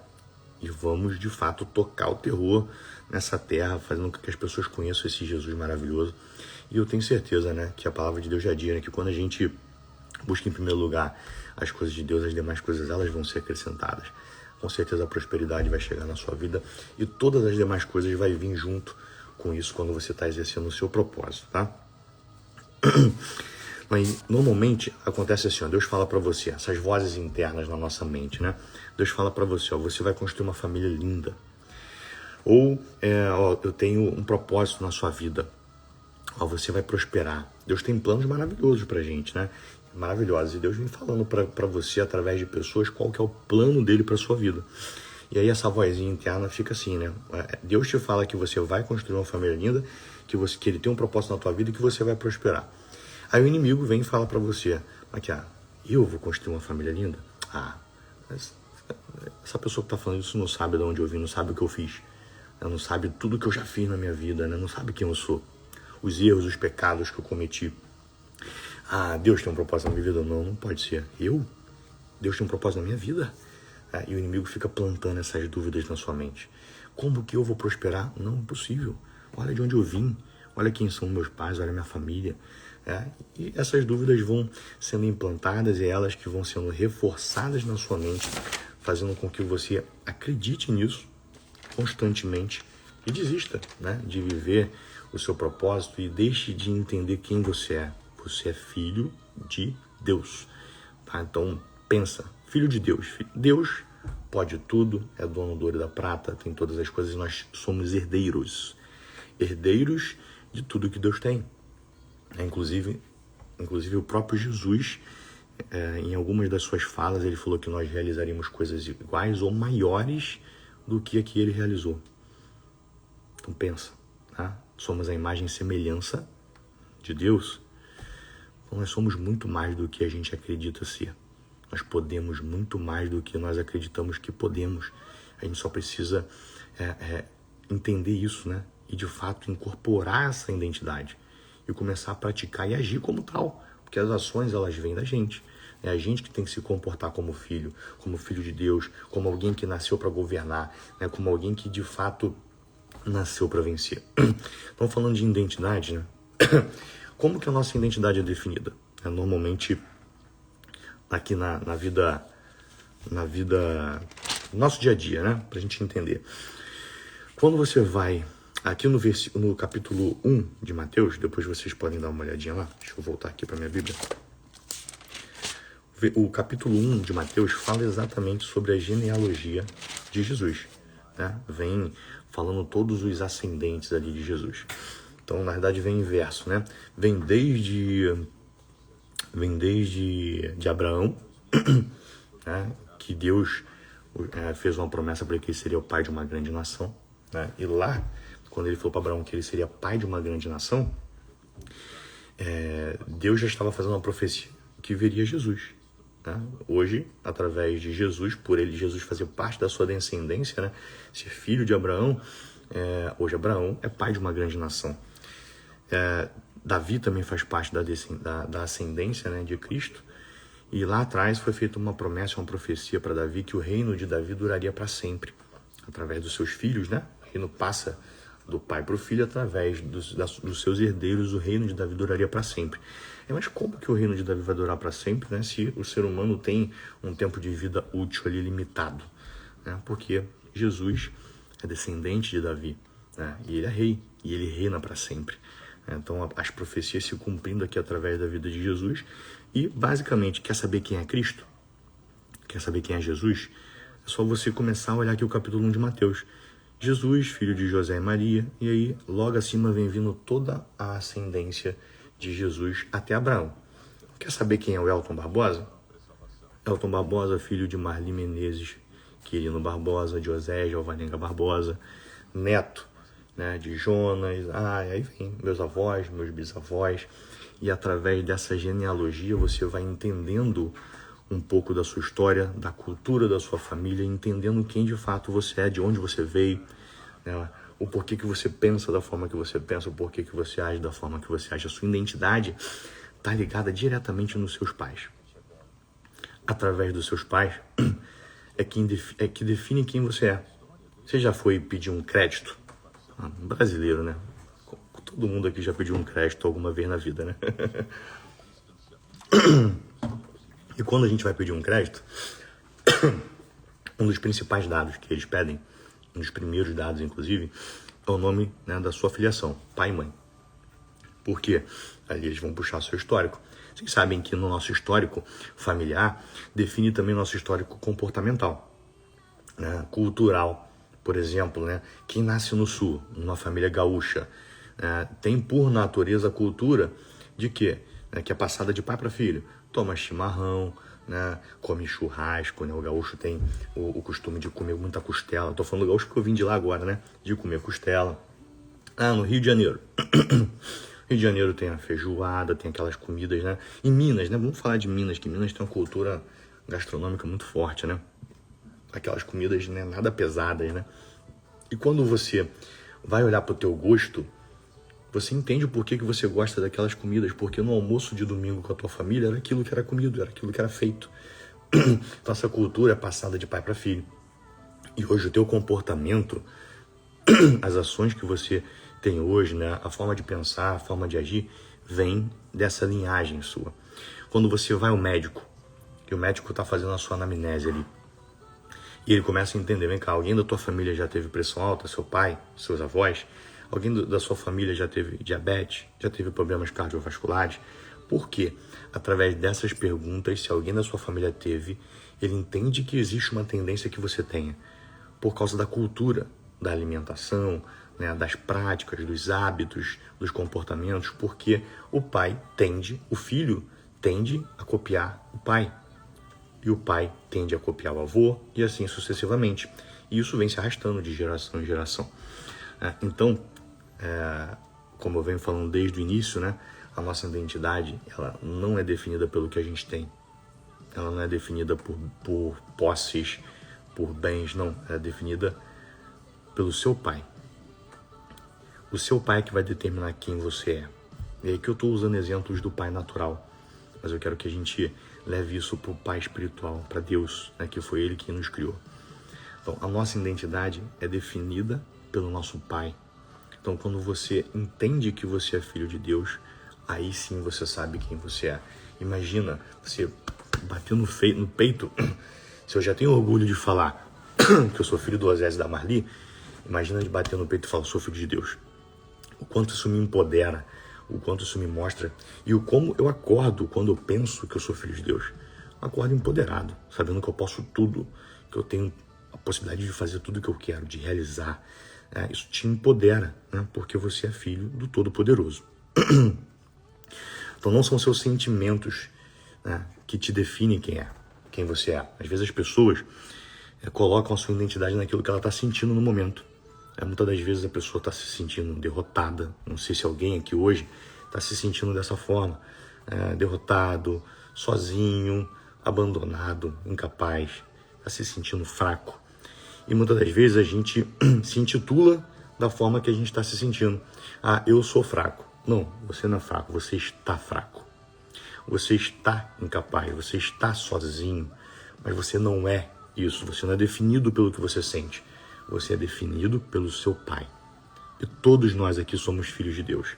E vamos de fato tocar o terror nessa terra, fazendo com que as pessoas conheçam esse Jesus maravilhoso. E eu tenho certeza, né, que a palavra de Deus já diz, né, que quando a gente busca em primeiro lugar as coisas de Deus, as demais coisas elas vão ser acrescentadas. Com certeza a prosperidade vai chegar na sua vida e todas as demais coisas vai vir junto com isso quando você está exercendo o seu propósito, tá? Mas normalmente acontece assim, ó, Deus fala para você, essas vozes internas na nossa mente, né? Deus fala para você, ó, você vai construir uma família linda. Ou, eu tenho um propósito na sua vida. Ó, você vai prosperar. Deus tem planos maravilhosos pra gente, né? Maravilhosos. E Deus vem falando para você, através de pessoas, qual que é o plano dele para sua vida. E aí essa vozinha interna fica assim, né? Deus te fala que você vai construir uma família linda, que ele tem um propósito na tua vida e que você vai prosperar. Aí o inimigo vem e fala para você, aqui, eu vou construir uma família linda? Essa pessoa que tá falando isso não sabe de onde eu vim, não sabe o que eu fiz. Não sabe tudo que eu já fiz na minha vida, né? Não sabe quem eu sou. Os erros, os pecados que eu cometi. Deus tem um propósito na minha vida? Não pode ser. Deus tem um propósito na minha vida? E o inimigo fica plantando essas dúvidas na sua mente. Como que eu vou prosperar? Não, impossível. Olha de onde eu vim. Olha quem são meus pais, olha minha família. E essas dúvidas vão sendo implantadas e elas que vão sendo reforçadas na sua mente fazendo com que você acredite nisso constantemente e desista, né, de viver o seu propósito e deixe de entender quem você é. Você é filho de Deus, tá? Então pensa, filho de Deus. Deus pode tudo, é dono do ouro e da prata, tem todas as coisas, e nós somos herdeiros de tudo que Deus tem. Inclusive o próprio Jesus, em algumas das suas falas, ele falou que nós realizaríamos coisas iguais ou maiores do que aqui ele realizou. Então pensa, tá? Somos a imagem e semelhança de Deus. Então nós somos muito mais do que a gente acredita ser. Nós podemos muito mais do que nós acreditamos que podemos. A gente só precisa entender isso, né? E de fato incorporar essa identidade e começar a praticar e agir como tal, porque as ações elas vêm da gente. É a gente que tem que se comportar como filho de Deus, como alguém que nasceu para governar, né? Como alguém que de fato nasceu para vencer. Então, falando de identidade, né? Como que a nossa identidade é definida? Normalmente aqui na vida, nosso dia a dia, né? Pra gente entender. Quando você vai aqui no capítulo 1 de Mateus, depois vocês podem dar uma olhadinha lá. Deixa eu voltar aqui para minha Bíblia. O capítulo 1 de Mateus fala exatamente sobre a genealogia de Jesus, né? Vem falando todos os ascendentes ali de Jesus. Então, na verdade, vem inverso, né? Vem desde Abraão, né? Que Deus fez uma promessa para ele que ele seria o pai de uma grande nação, né? E lá, quando ele falou para Abraão que ele seria pai de uma grande nação, Deus já estava fazendo uma profecia que viria Jesus, né? Hoje, através de Jesus, por ele Jesus fazer parte da sua descendência, né? Ser filho de Abraão, hoje Abraão é pai de uma grande nação. Davi também faz parte da ascendência, né, de Cristo. E lá atrás foi feita uma promessa, uma profecia para Davi que o reino de Davi duraria para sempre, através dos seus filhos, né? O reino passa do pai para o filho através dos seus herdeiros. O reino de Davi duraria para sempre. Mas como que o reino de Davi vai durar para sempre, né? Se o ser humano tem um tempo de vida útil ali limitado, né? Porque Jesus é descendente de Davi, né? E ele é rei, e ele reina para sempre. Então, as profecias se cumprindo aqui através da vida de Jesus. E, basicamente, quer saber quem é Cristo? Quer saber quem é Jesus? É só você começar a olhar aqui o capítulo 1 de Mateus. Jesus, filho de José e Maria. E aí, logo acima, vem vindo toda a ascendência de Jesus até Abraão. Quer saber quem é o Elton Barbosa? Elton Barbosa, filho de Marli Menezes, Quirino Barbosa, de Osés, Alvarenga Barbosa, neto, né, de Jonas. Aí vem meus avós, meus bisavós, e através dessa genealogia você vai entendendo um pouco da sua história, da cultura da sua família, entendendo quem de fato você é, de onde você veio, né, o porquê que você pensa da forma que você pensa, o porquê que você age da forma que você age. A sua identidade está ligada diretamente nos seus pais. Através dos seus pais é que define quem você é. Você já foi pedir um crédito? Brasileiro, né? Todo mundo aqui já pediu um crédito alguma vez na vida, né? E quando a gente vai pedir um crédito, um dos principais dados que eles pedem, um dos primeiros dados, inclusive, é o nome, né, da sua filiação, pai e mãe. Por quê? Ali eles vão puxar seu histórico. Vocês sabem que no nosso histórico familiar define também nosso histórico comportamental, né, cultural. Por exemplo, né, quem nasce no sul, numa família gaúcha, tem por natureza a cultura de quê? Que é passada de pai para filho. Toma chimarrão, né, come churrasco, né? O gaúcho tem o costume de comer muita costela. Tô falando do gaúcho porque eu vim de lá agora, né? De comer costela. No Rio de Janeiro. Rio de Janeiro tem a feijoada, tem aquelas comidas, né? Em Minas, né? Vamos falar de Minas, que Minas tem uma cultura gastronômica muito forte, né? Aquelas comidas, né, nada pesadas, né? E quando você vai olhar para o teu gosto, você entende o porquê que você gosta daquelas comidas, porque no almoço de domingo com a tua família era aquilo que era comido, era aquilo que era feito. Então essa cultura é passada de pai para filho. E hoje o teu comportamento, as ações que você tem hoje, né, a forma de pensar, a forma de agir, vem dessa linhagem sua. Quando você vai ao médico, que o médico está fazendo a sua anamnese ali, E ele começa a entender, vem cá, alguém da tua família já teve pressão alta, seu pai, seus avós? Alguém da sua família já teve diabetes, já teve problemas cardiovasculares? Por quê? Através dessas perguntas, se alguém da sua família teve, ele entende que existe uma tendência que você tenha, por causa da cultura, da alimentação, né, das práticas, dos hábitos, dos comportamentos, porque o filho tende a copiar o pai. E o pai tende a copiar o avô e assim sucessivamente. E isso vem se arrastando de geração em geração. Então, como eu venho falando desde o início, né, a nossa identidade ela não é definida pelo que a gente tem. Ela não é definida por posses, por bens, não. Ela é definida pelo seu pai. O seu pai é que vai determinar quem você é. E aí que eu estou usando exemplos do pai natural. Mas eu quero que a gente leve isso para o pai espiritual, para Deus, né, que foi Ele quem nos criou. Então, a nossa identidade é definida pelo nosso pai. Então, quando você entende que você é filho de Deus, aí sim você sabe quem você é. Imagina você bater no peito. Se eu já tenho orgulho de falar que eu sou filho do Osés e da Marli, imagina de bater no peito e falar, sou filho de Deus. O quanto isso me empodera, o quanto isso me mostra e o como eu acordo quando eu penso que eu sou filho de Deus. Eu acordo empoderado, sabendo que eu posso tudo, que eu tenho a possibilidade de fazer tudo o que eu quero, de realizar. Isso te empodera, né? Porque você é filho do Todo-Poderoso. Então não são seus sentimentos, né, que te definem quem você é. Às vezes as pessoas colocam a sua identidade naquilo que ela está sentindo no momento. Muitas das vezes a pessoa está se sentindo derrotada. Não sei se alguém aqui hoje está se sentindo dessa forma. Derrotado, sozinho, abandonado, incapaz. Está se sentindo fraco. E muitas das vezes a gente se intitula da forma que a gente está se sentindo. Eu sou fraco. Não, você não é fraco, você está fraco. Você está incapaz, você está sozinho. Mas você não é isso, você não é definido pelo que você sente. Você é definido pelo seu pai. E todos nós aqui somos filhos de Deus.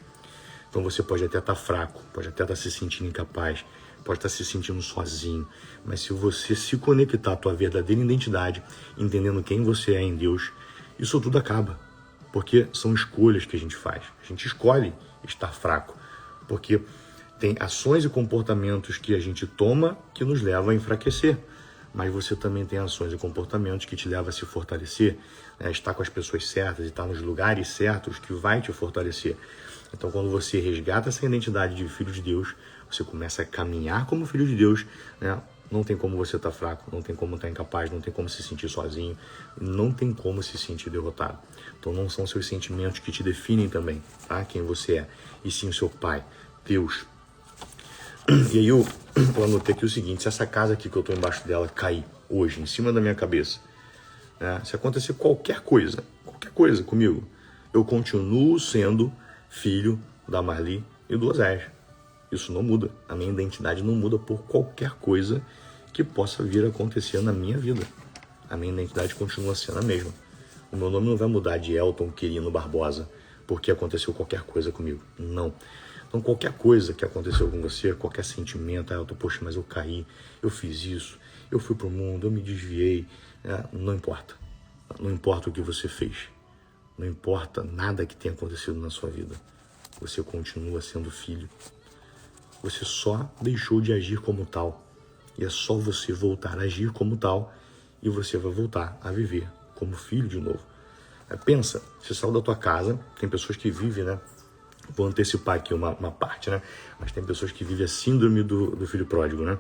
Então você pode até estar fraco, pode até estar se sentindo incapaz, pode estar se sentindo sozinho. Mas se você se conectar à tua verdadeira identidade, entendendo quem você é em Deus, isso tudo acaba. Porque são escolhas que a gente faz. A gente escolhe estar fraco. Porque tem ações e comportamentos que a gente toma que nos levam a enfraquecer. Mas você também tem ações e comportamentos que te levam a se fortalecer, né? Estar com as pessoas certas, estar nos lugares certos que vai te fortalecer. Então, quando você resgata essa identidade de filho de Deus, você começa a caminhar como filho de Deus, né? Não tem como você estar fraco, não tem como estar incapaz, não tem como se sentir sozinho, não tem como se sentir derrotado. Então, não são seus sentimentos que te definem também, tá? Quem você é, e sim o seu pai, Deus. E aí eu anotei aqui o seguinte, se essa casa aqui que eu estou embaixo dela cair hoje, em cima da minha cabeça, né, se acontecer qualquer coisa comigo, eu continuo sendo filho da Marli e do Osés. Isso não muda, a minha identidade não muda por qualquer coisa que possa vir a acontecer na minha vida. A minha identidade continua sendo a mesma. O meu nome não vai mudar de Elton Quirino Barbosa porque aconteceu qualquer coisa comigo, não. Então, qualquer coisa que aconteceu com você, qualquer sentimento, poxa, mas eu caí, eu fiz isso, eu fui pro mundo, eu me desviei, não importa. Não importa o que você fez. Não importa nada que tenha acontecido na sua vida. Você continua sendo filho. Você só deixou de agir como tal. E é só você voltar a agir como tal e você vai voltar a viver como filho de novo. Pensa, você saiu da tua casa, tem pessoas que vivem, né? Vou antecipar aqui uma parte, né? Mas tem pessoas que vivem a síndrome do filho pródigo, né?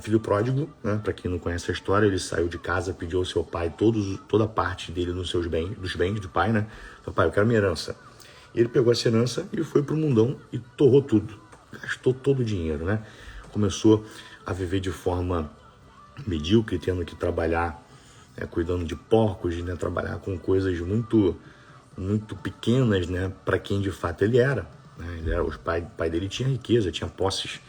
Filho pródigo, né? Para quem não conhece a história, ele saiu de casa, pediu ao seu pai toda a parte dele dos bens do pai, né? Falei, pai, eu quero minha herança. E ele pegou essa herança e foi pro mundão e torrou tudo. Gastou todo o dinheiro, né? Começou a viver de forma medíocre, tendo que trabalhar, cuidando de porcos, né? Trabalhar com coisas muito pequenas, né, para quem de fato ele era. Né? O pai dele tinha riqueza, tinha posses.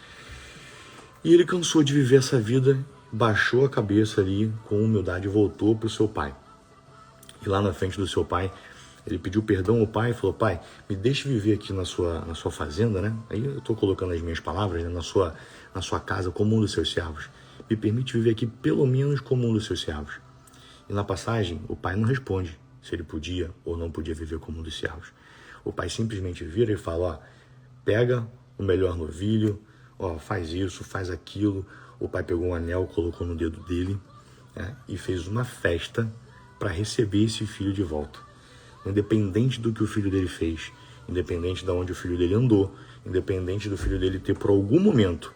E ele cansou de viver essa vida, baixou a cabeça ali com humildade e voltou para o seu pai. E lá na frente do seu pai, ele pediu perdão ao pai e falou, pai, me deixe viver aqui na sua fazenda, né? Aí eu estou colocando as minhas palavras, né, na sua casa como um dos seus servos. Me permite viver aqui pelo menos como um dos seus servos. E na passagem, o pai não responde se ele podia ou não podia viver como um dos servos. O pai simplesmente vira e fala, ó, pega o melhor novilho, ó, faz isso, faz aquilo. O pai pegou um anel, colocou no dedo dele, né, e fez uma festa para receber esse filho de volta. Independente do que o filho dele fez, independente de onde o filho dele andou, independente do filho dele ter por algum momento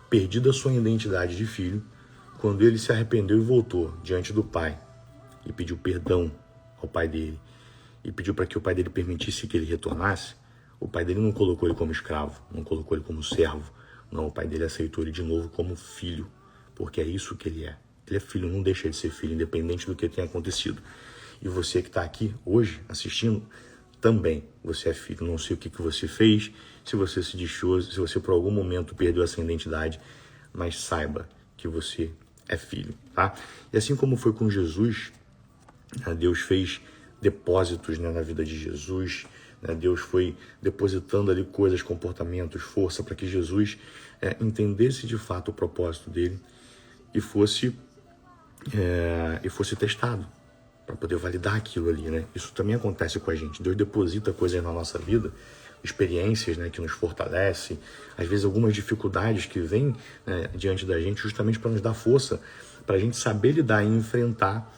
perdido a sua identidade de filho, quando ele se arrependeu e voltou diante do pai e pediu perdão ao pai dele e pediu para que o pai dele permitisse que ele retornasse, o pai dele não colocou ele como escravo, não colocou ele como servo, não, o pai dele aceitou ele de novo como filho, porque é isso que ele é. Ele é filho, não deixa de ser filho, independente do que tenha acontecido. E você que está aqui hoje assistindo, também você é filho. Não sei o que você fez, se você se deixou, se você por algum momento perdeu essa identidade, mas saiba que você é filho, tá? E assim como foi com Jesus, Deus fez depósitos, né, na vida de Jesus, né? Deus foi depositando ali coisas, comportamentos, força, para que Jesus entendesse de fato o propósito dele e fosse testado, para poder validar aquilo ali, né? Isso também acontece com a gente. Deus deposita coisas na nossa vida, experiências, né, que nos fortalece, às vezes algumas dificuldades que vêm, né, diante da gente, justamente para nos dar força, para a gente saber lidar e enfrentar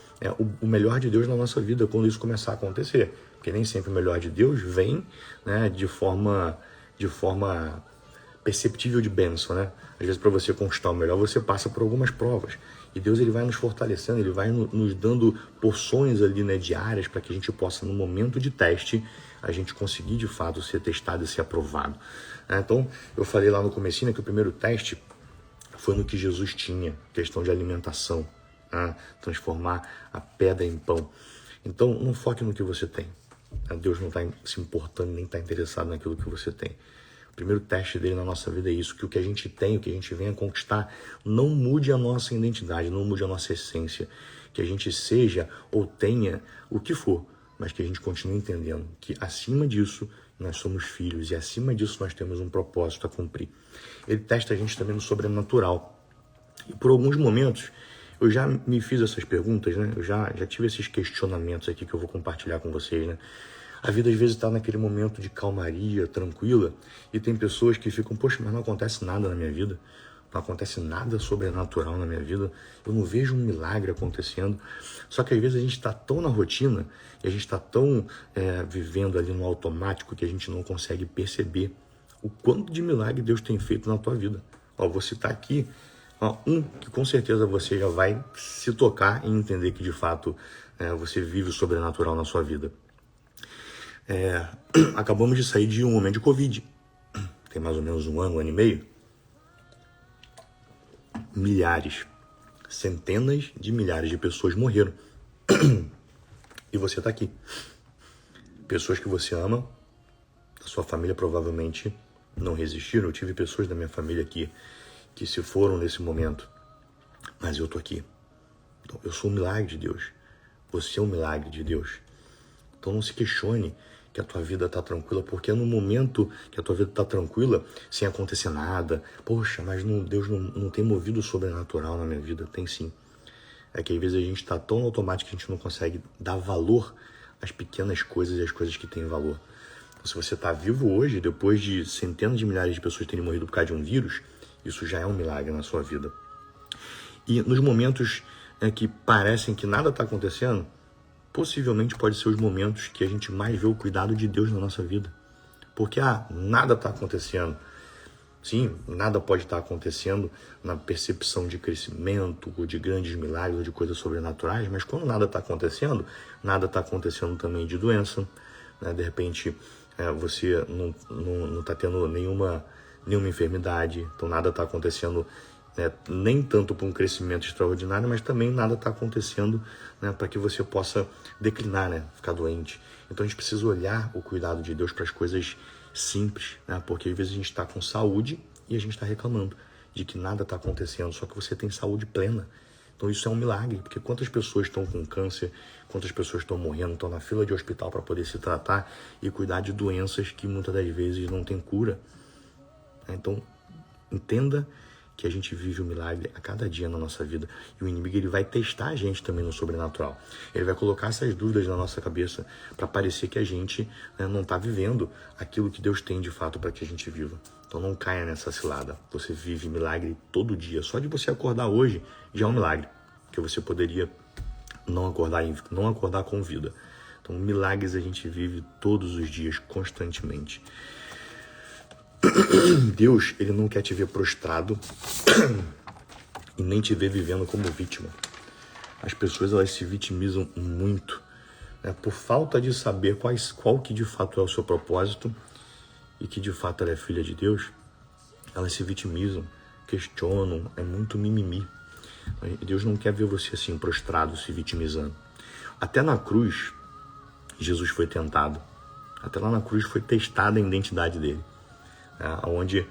o melhor de Deus na nossa vida quando isso começar a acontecer. Porque nem sempre o melhor de Deus vem, né, de forma perceptível de bênção, né? Às vezes, para você conquistar o melhor, você passa por algumas provas. E Deus, ele vai nos fortalecendo, ele vai nos dando porções ali, né, diárias, para que a gente possa, no momento de teste, a gente conseguir, de fato, ser testado e ser aprovado. Então, eu falei lá no comecinho, né, que o primeiro teste foi no que Jesus tinha, questão de alimentação, né? Transformar a pedra em pão. Então, não foque no que você tem. Deus não está se importando, nem está interessado naquilo que você tem. O primeiro teste dele na nossa vida é isso, que o que a gente tem, o que a gente vem a conquistar, não mude a nossa identidade, não mude a nossa essência. Que a gente seja ou tenha o que for, mas que a gente continue entendendo que acima disso nós somos filhos e acima disso nós temos um propósito a cumprir. Ele testa a gente também no sobrenatural. E por alguns momentos eu já me fiz essas perguntas, né? Eu já tive esses questionamentos aqui que eu vou compartilhar com vocês, né? A vida às vezes está naquele momento de calmaria, tranquila, e tem pessoas que ficam, poxa, mas não acontece nada na minha vida, não acontece nada sobrenatural na minha vida, eu não vejo um milagre acontecendo. Só que às vezes a gente está tão na rotina, e a gente está tão vivendo ali no automático, que a gente não consegue perceber o quanto de milagre Deus tem feito na tua vida. Ó, vou citar aqui um que com certeza você já vai se tocar e entender que de fato você vive o sobrenatural na sua vida. Acabamos de sair de um momento de Covid, tem mais ou menos um ano e meio. Milhares, centenas de milhares de pessoas morreram. E você está aqui. Pessoas que você ama, a sua família provavelmente não resistiram. Eu tive pessoas da minha família aqui que se foram nesse momento, mas eu tô aqui. Então, eu sou um milagre de Deus. Você é um milagre de Deus. Então não se questione que a tua vida está tranquila, porque é no momento que a tua vida está tranquila, sem acontecer nada, poxa, mas Deus não tem movido o sobrenatural na minha vida. Tem sim. É que às vezes a gente está tão automático que a gente não consegue dar valor às pequenas coisas e às coisas que têm valor. Então, se você está vivo hoje, depois de centenas de milhares de pessoas terem morrido por causa de um vírus, isso já é um milagre na sua vida. E nos momentos que parecem que nada está acontecendo, possivelmente pode ser os momentos que a gente mais vê o cuidado de Deus na nossa vida. Porque, nada está acontecendo. Sim, nada pode estar acontecendo na percepção de crescimento, ou de grandes milagres, ou de coisas sobrenaturais, mas quando nada está acontecendo também de doença, né? De repente, você não está tendo nenhuma enfermidade, então nada está acontecendo, nem tanto para um crescimento extraordinário, mas também nada está acontecendo, né, para que você possa declinar, né, ficar doente. Então a gente precisa olhar o cuidado de Deus para as coisas simples, né, porque às vezes a gente está com saúde e a gente está reclamando de que nada está acontecendo, só que você tem saúde plena. Então isso é um milagre, porque quantas pessoas estão com câncer, quantas pessoas estão morrendo, estão na fila de hospital para poder se tratar e cuidar de doenças que muitas das vezes não tem cura. Então entenda que a gente vive o milagre a cada dia na nossa vida. E o inimigo, ele vai testar a gente também no sobrenatural. Ele vai colocar essas dúvidas na nossa cabeça para parecer que a gente, né, não está vivendo aquilo que Deus tem de fato para que a gente viva. Então não caia nessa cilada. Você vive milagre todo dia. Só de você acordar hoje já é um milagre, que você poderia não acordar com vida. Então milagres a gente vive todos os dias, constantemente. Deus, ele não quer te ver prostrado e nem te ver vivendo como vítima. As pessoas, elas se vitimizam muito, né, por falta de saber qual que de fato é o seu propósito e que de fato ela é filha de Deus. Elas se vitimizam, questionam, é muito mimimi. Deus não quer ver você assim, prostrado, se vitimizando. Até na cruz, Jesus foi tentado. Até lá na cruz foi testada a identidade dele. Onde,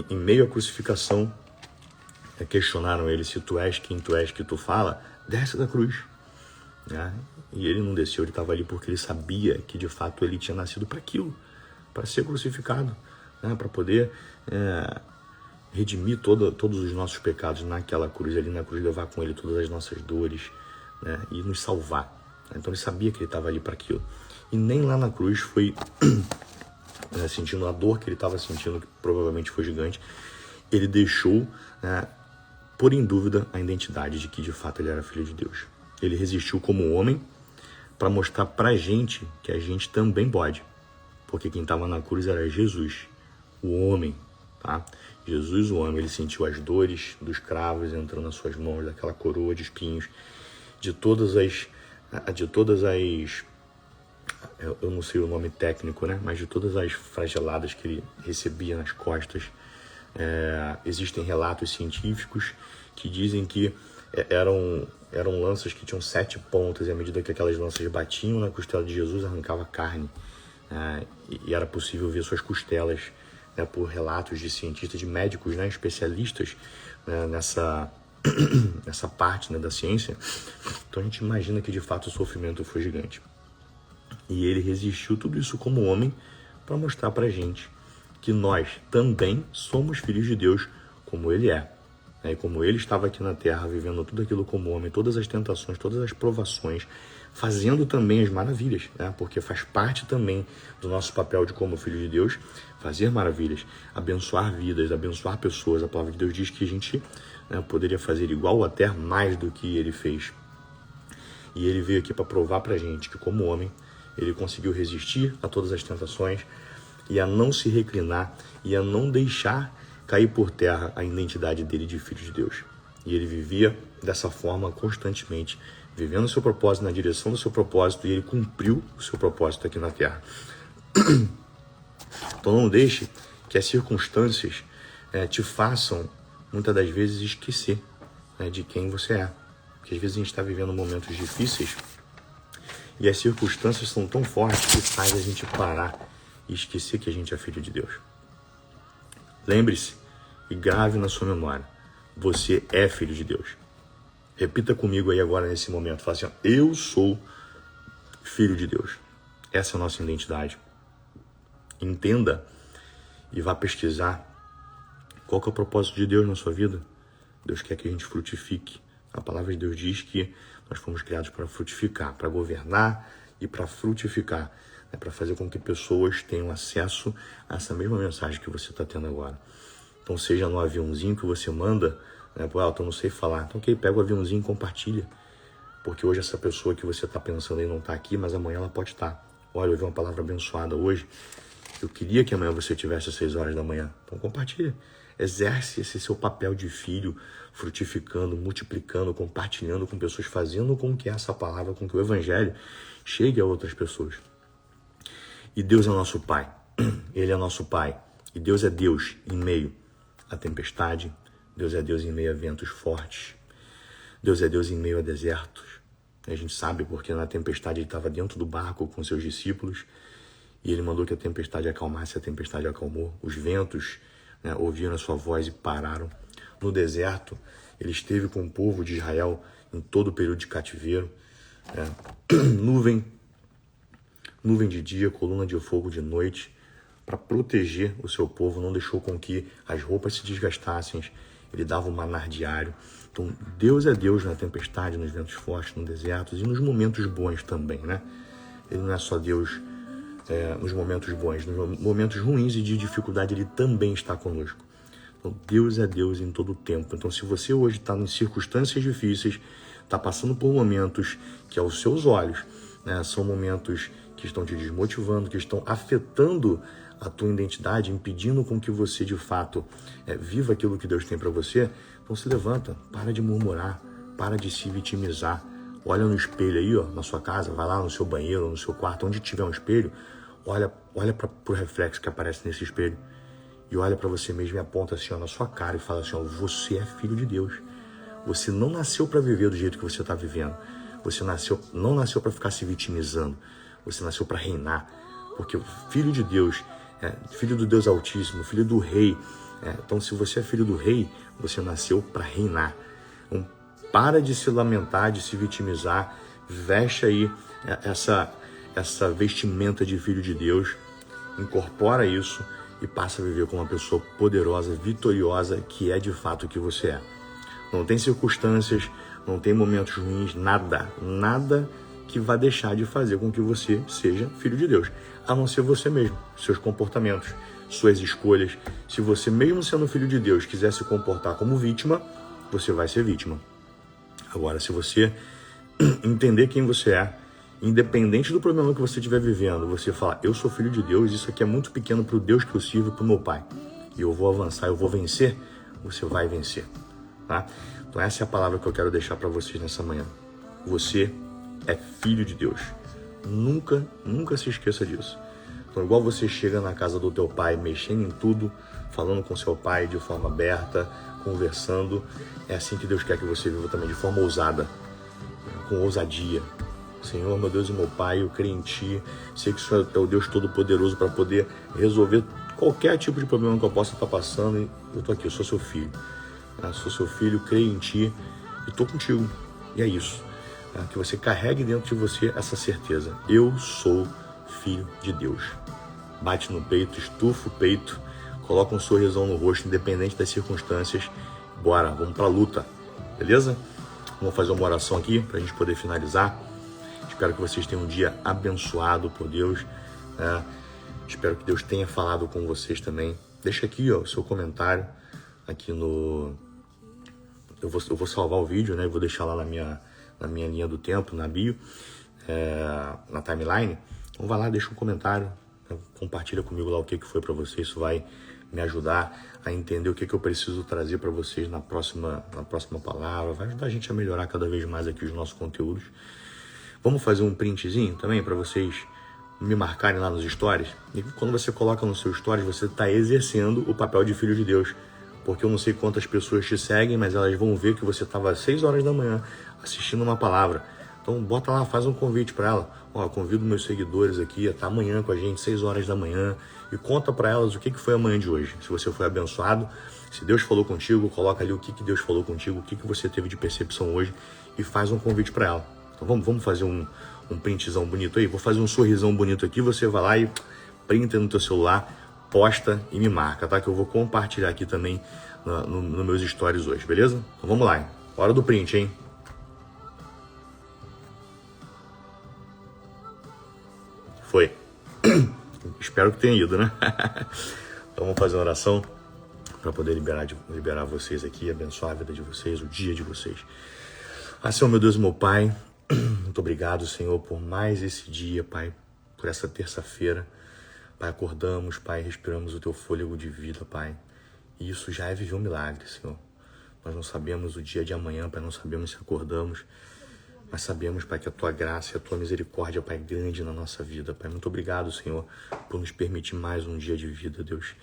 em meio à crucificação, questionaram ele: se tu és quem tu és que tu fala, desce da cruz. E ele não desceu, ele estava ali porque ele sabia que de fato ele tinha nascido para aquilo, para ser crucificado, para poder redimir todos os nossos pecados naquela cruz, ali na cruz, levar com ele todas as nossas dores, e nos salvar. Então ele sabia que ele estava ali para aquilo. E nem lá na cruz foi sentindo a dor que ele estava sentindo, que provavelmente foi gigante, ele deixou pôr em dúvida a identidade de que de fato ele era filho de Deus. Ele resistiu como homem para mostrar pra gente que a gente também pode, porque quem estava na cruz era Jesus, o homem, tá? Jesus, o homem, ele sentiu as dores dos cravos entrando nas suas mãos, daquela coroa de espinhos, de todas as eu não sei o nome técnico, né? Mas de todas as flageladas que ele recebia nas costas. Existem relatos científicos que dizem que eram lanças que tinham 7 pontas, e à medida que aquelas lanças batiam na costela de Jesus, arrancava carne. E era possível ver suas costelas, por relatos de cientistas, de médicos, especialistas, nessa parte, da ciência. Então a gente imagina que de fato o sofrimento foi gigante. E ele resistiu tudo isso como homem para mostrar pra gente que nós também somos filhos de Deus, como ele é. E como ele estava aqui na terra, vivendo tudo aquilo como homem, todas as tentações, todas as provações, fazendo também as maravilhas, porque faz parte também do nosso papel de como filho de Deus, fazer maravilhas, abençoar vidas, abençoar pessoas. A palavra de Deus diz que a gente poderia fazer igual ou até mais do que ele fez. E ele veio aqui para provar pra gente que, como homem, ele conseguiu resistir a todas as tentações e a não se reclinar e a não deixar cair por terra a identidade dele de filho de Deus. E ele vivia dessa forma constantemente, vivendo o seu propósito, na direção do seu propósito, e ele cumpriu o seu propósito aqui na terra. Então não deixe que as circunstâncias te façam, muitas das vezes, esquecer de quem você é. Porque às vezes a gente está vivendo momentos difíceis e as circunstâncias são tão fortes que faz a gente parar e esquecer que a gente é filho de Deus. Lembre-se e grave na sua memória: você é filho de Deus. Repita comigo aí agora nesse momento. Fala assim: eu sou filho de Deus. Essa é a nossa identidade. Entenda e vá pesquisar qual que é o propósito de Deus na sua vida. Deus quer que a gente frutifique. A palavra de Deus diz que nós fomos criados para frutificar, para governar e para frutificar, para fazer com que pessoas tenham acesso a essa mesma mensagem que você está tendo agora. Então, seja no aviãozinho que você manda, eu não sei falar. Então, ok, pega o aviãozinho e compartilha. Porque hoje essa pessoa que você está pensando aí não está aqui, mas amanhã ela pode estar. Olha, eu vi uma palavra abençoada hoje. Eu queria que amanhã você tivesse às 6 horas da manhã. Então, compartilha. Exerce esse seu papel de filho, frutificando, multiplicando, compartilhando com pessoas, fazendo com que essa palavra, com que o evangelho chegue a outras pessoas. E Deus é nosso Pai. Ele é nosso Pai. E Deus é Deus em meio à tempestade. Deus é Deus em meio a ventos fortes. Deus é Deus em meio a desertos. A gente sabe porque na tempestade ele estava dentro do barco com seus discípulos e ele mandou que a tempestade acalmasse, a tempestade acalmou. Os ventos ouviram a sua voz e pararam. No deserto, ele esteve com o povo de Israel em todo o período de cativeiro. Nuvem de dia, coluna de fogo de noite, para proteger o seu povo, não deixou com que as roupas se desgastassem Ele dava o maná diário. Então, Deus é Deus na tempestade, nos ventos fortes, nos desertos e nos momentos bons também, né? Ele não é só Deus nos momentos bons, nos momentos ruins e de dificuldade, Ele também está conosco. Então, Deus é Deus em todo o tempo. Então, se você hoje está em circunstâncias difíceis, está passando por momentos que aos seus olhos, né, são momentos que estão te desmotivando, que estão afetando a tua identidade, impedindo com que você, de fato, viva aquilo que Deus tem para você, então se levanta, para de murmurar, para de se vitimizar. Olha no espelho aí, ó, na sua casa, vai lá no seu banheiro, no seu quarto, onde tiver um espelho, olha para o reflexo que aparece nesse espelho e olha para você mesmo e aponta assim, ó, na sua cara e fala assim, ó, você é filho de Deus. Você não nasceu para viver do jeito que você está vivendo. Você não nasceu para ficar se vitimizando. Você nasceu para reinar. Porque o filho de Deus, filho do Deus Altíssimo, filho do Rei. Então, se você é filho do Rei, você nasceu para reinar. Então, para de se lamentar, de se vitimizar. Veste aí essa vestimenta de filho de Deus. Incorpora isso e passa a viver como uma pessoa poderosa, vitoriosa, que é de fato o que você é. Não tem circunstâncias, não tem momentos ruins, nada que vai deixar de fazer com que você seja filho de Deus, a não ser você mesmo, seus comportamentos, suas escolhas. Se você, mesmo sendo filho de Deus, quiser se comportar como vítima, você vai ser vítima. Agora, se você entender quem você é, independente do problema que você estiver vivendo, você falar, eu sou filho de Deus, isso aqui é muito pequeno para o Deus que eu sirvo, para o meu Pai, e eu vou avançar, eu vou vencer, você vai vencer. Tá? Então essa é a palavra que eu quero deixar para vocês nessa manhã. Você é filho de Deus. Nunca se esqueça disso. Então, igual você chega na casa do teu pai, mexendo em tudo, falando com seu pai de forma aberta, conversando, é assim que Deus quer que você viva também, de forma ousada, com ousadia. Senhor, meu Deus e meu Pai, eu creio em Ti, sei que o Senhor é o Deus Todo-Poderoso para poder resolver qualquer tipo de problema que eu possa estar passando, e eu estou aqui, eu sou seu filho. Sou seu filho, creio em Ti e estou contigo. E é isso. Que você carregue dentro de você essa certeza. Eu sou filho de Deus. Bate no peito, estufa o peito, coloca um sorrisão no rosto, independente das circunstâncias. Bora, vamos para a luta. Beleza? Vamos fazer uma oração aqui para a gente poder finalizar. Espero que vocês tenham um dia abençoado por Deus. Espero que Deus tenha falado com vocês também. Deixa aqui o seu comentário aqui no... Eu vou salvar o vídeo, né? Eu vou deixar lá na minha linha do tempo, na bio, na timeline. Então vai lá, deixa um comentário, compartilha comigo lá o que foi para você. Isso vai me ajudar a entender o que eu preciso trazer para vocês na próxima palavra. Vai ajudar a gente a melhorar cada vez mais aqui os nossos conteúdos. Vamos fazer um printzinho também para vocês me marcarem lá nos stories. E quando você coloca no seu stories, você está exercendo o papel de filho de Deus. Porque eu não sei quantas pessoas te seguem, mas elas vão ver que você estava às 6 horas da manhã assistindo uma palavra. Então bota lá, faz um convite para ela. Convido meus seguidores aqui a estar amanhã com a gente, 6 horas da manhã, e conta para elas o que foi amanhã de hoje. Se você foi abençoado, se Deus falou contigo, coloca ali o que Deus falou contigo, o que você teve de percepção hoje, e faz um convite para ela. Então vamos fazer um printzão bonito aí. Vou fazer um sorrisão bonito aqui, você vai lá e printa no teu celular, posta e me marca, tá? Que eu vou compartilhar aqui também nos meus stories hoje, beleza? Então vamos lá, hein? Hora do print, hein? Foi. Espero que tenha ido, né? Então vamos fazer uma oração para poder liberar vocês aqui, abençoar a vida de vocês, o dia de vocês. Senhor, meu Deus e meu Pai, muito obrigado, Senhor, por mais esse dia, Pai, por essa terça-feira. Pai, acordamos, Pai, respiramos o Teu fôlego de vida, Pai. E isso já é viver um milagre, Senhor. Nós não sabemos o dia de amanhã, Pai, não sabemos se acordamos, mas sabemos, Pai, que a Tua graça e a Tua misericórdia, Pai, é grande na nossa vida, Pai. Muito obrigado, Senhor, por nos permitir mais um dia de vida, Deus.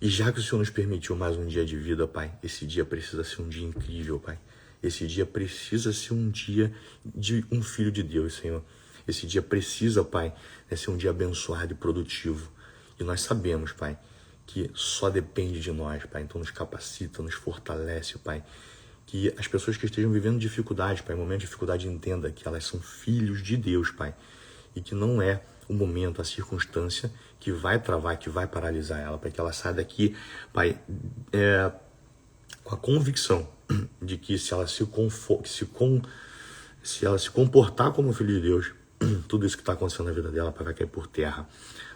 E já que o Senhor nos permitiu mais um dia de vida, Pai, esse dia precisa ser um dia incrível, Pai. Esse dia precisa ser um dia de um filho de Deus, Senhor. Esse dia precisa, Pai, ser um dia abençoado e produtivo. E nós sabemos, Pai, que só depende de nós, Pai. Então nos capacita, nos fortalece, Pai. Que as pessoas que estejam vivendo dificuldade, Pai, momento de dificuldade, entenda que elas são filhos de Deus, Pai. E que não é o momento, a circunstância que vai travar, que vai paralisar ela, para que ela saia daqui, Pai, com a convicção de que se ela se comportar como filho de Deus, tudo isso que está acontecendo na vida dela vai cair por terra.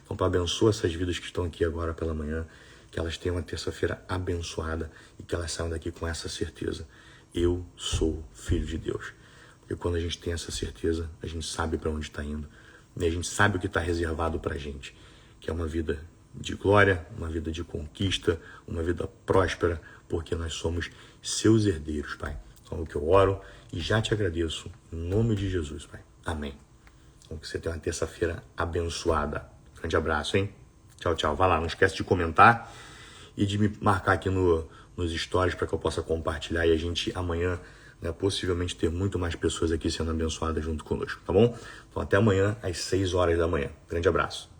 Então, Pai, abençoa essas vidas que estão aqui agora pela manhã, que elas tenham uma terça-feira abençoada e que elas saiam daqui com essa certeza. Eu sou filho de Deus. Porque quando a gente tem essa certeza, a gente sabe para onde está indo. E a gente sabe o que está reservado para a gente, que é uma vida de glória, uma vida de conquista, uma vida próspera, porque nós somos seus herdeiros, Pai. Então, é o que eu oro e já te agradeço, em nome de Jesus, Pai. Amém. Então, que você tenha uma terça-feira abençoada. Grande abraço, hein? Tchau, tchau. Vai lá, não esquece de comentar e de me marcar aqui nos stories para que eu possa compartilhar e a gente amanhã, né, possivelmente ter muito mais pessoas aqui sendo abençoadas junto conosco, tá bom? Então até amanhã às 6 horas da manhã. Grande abraço.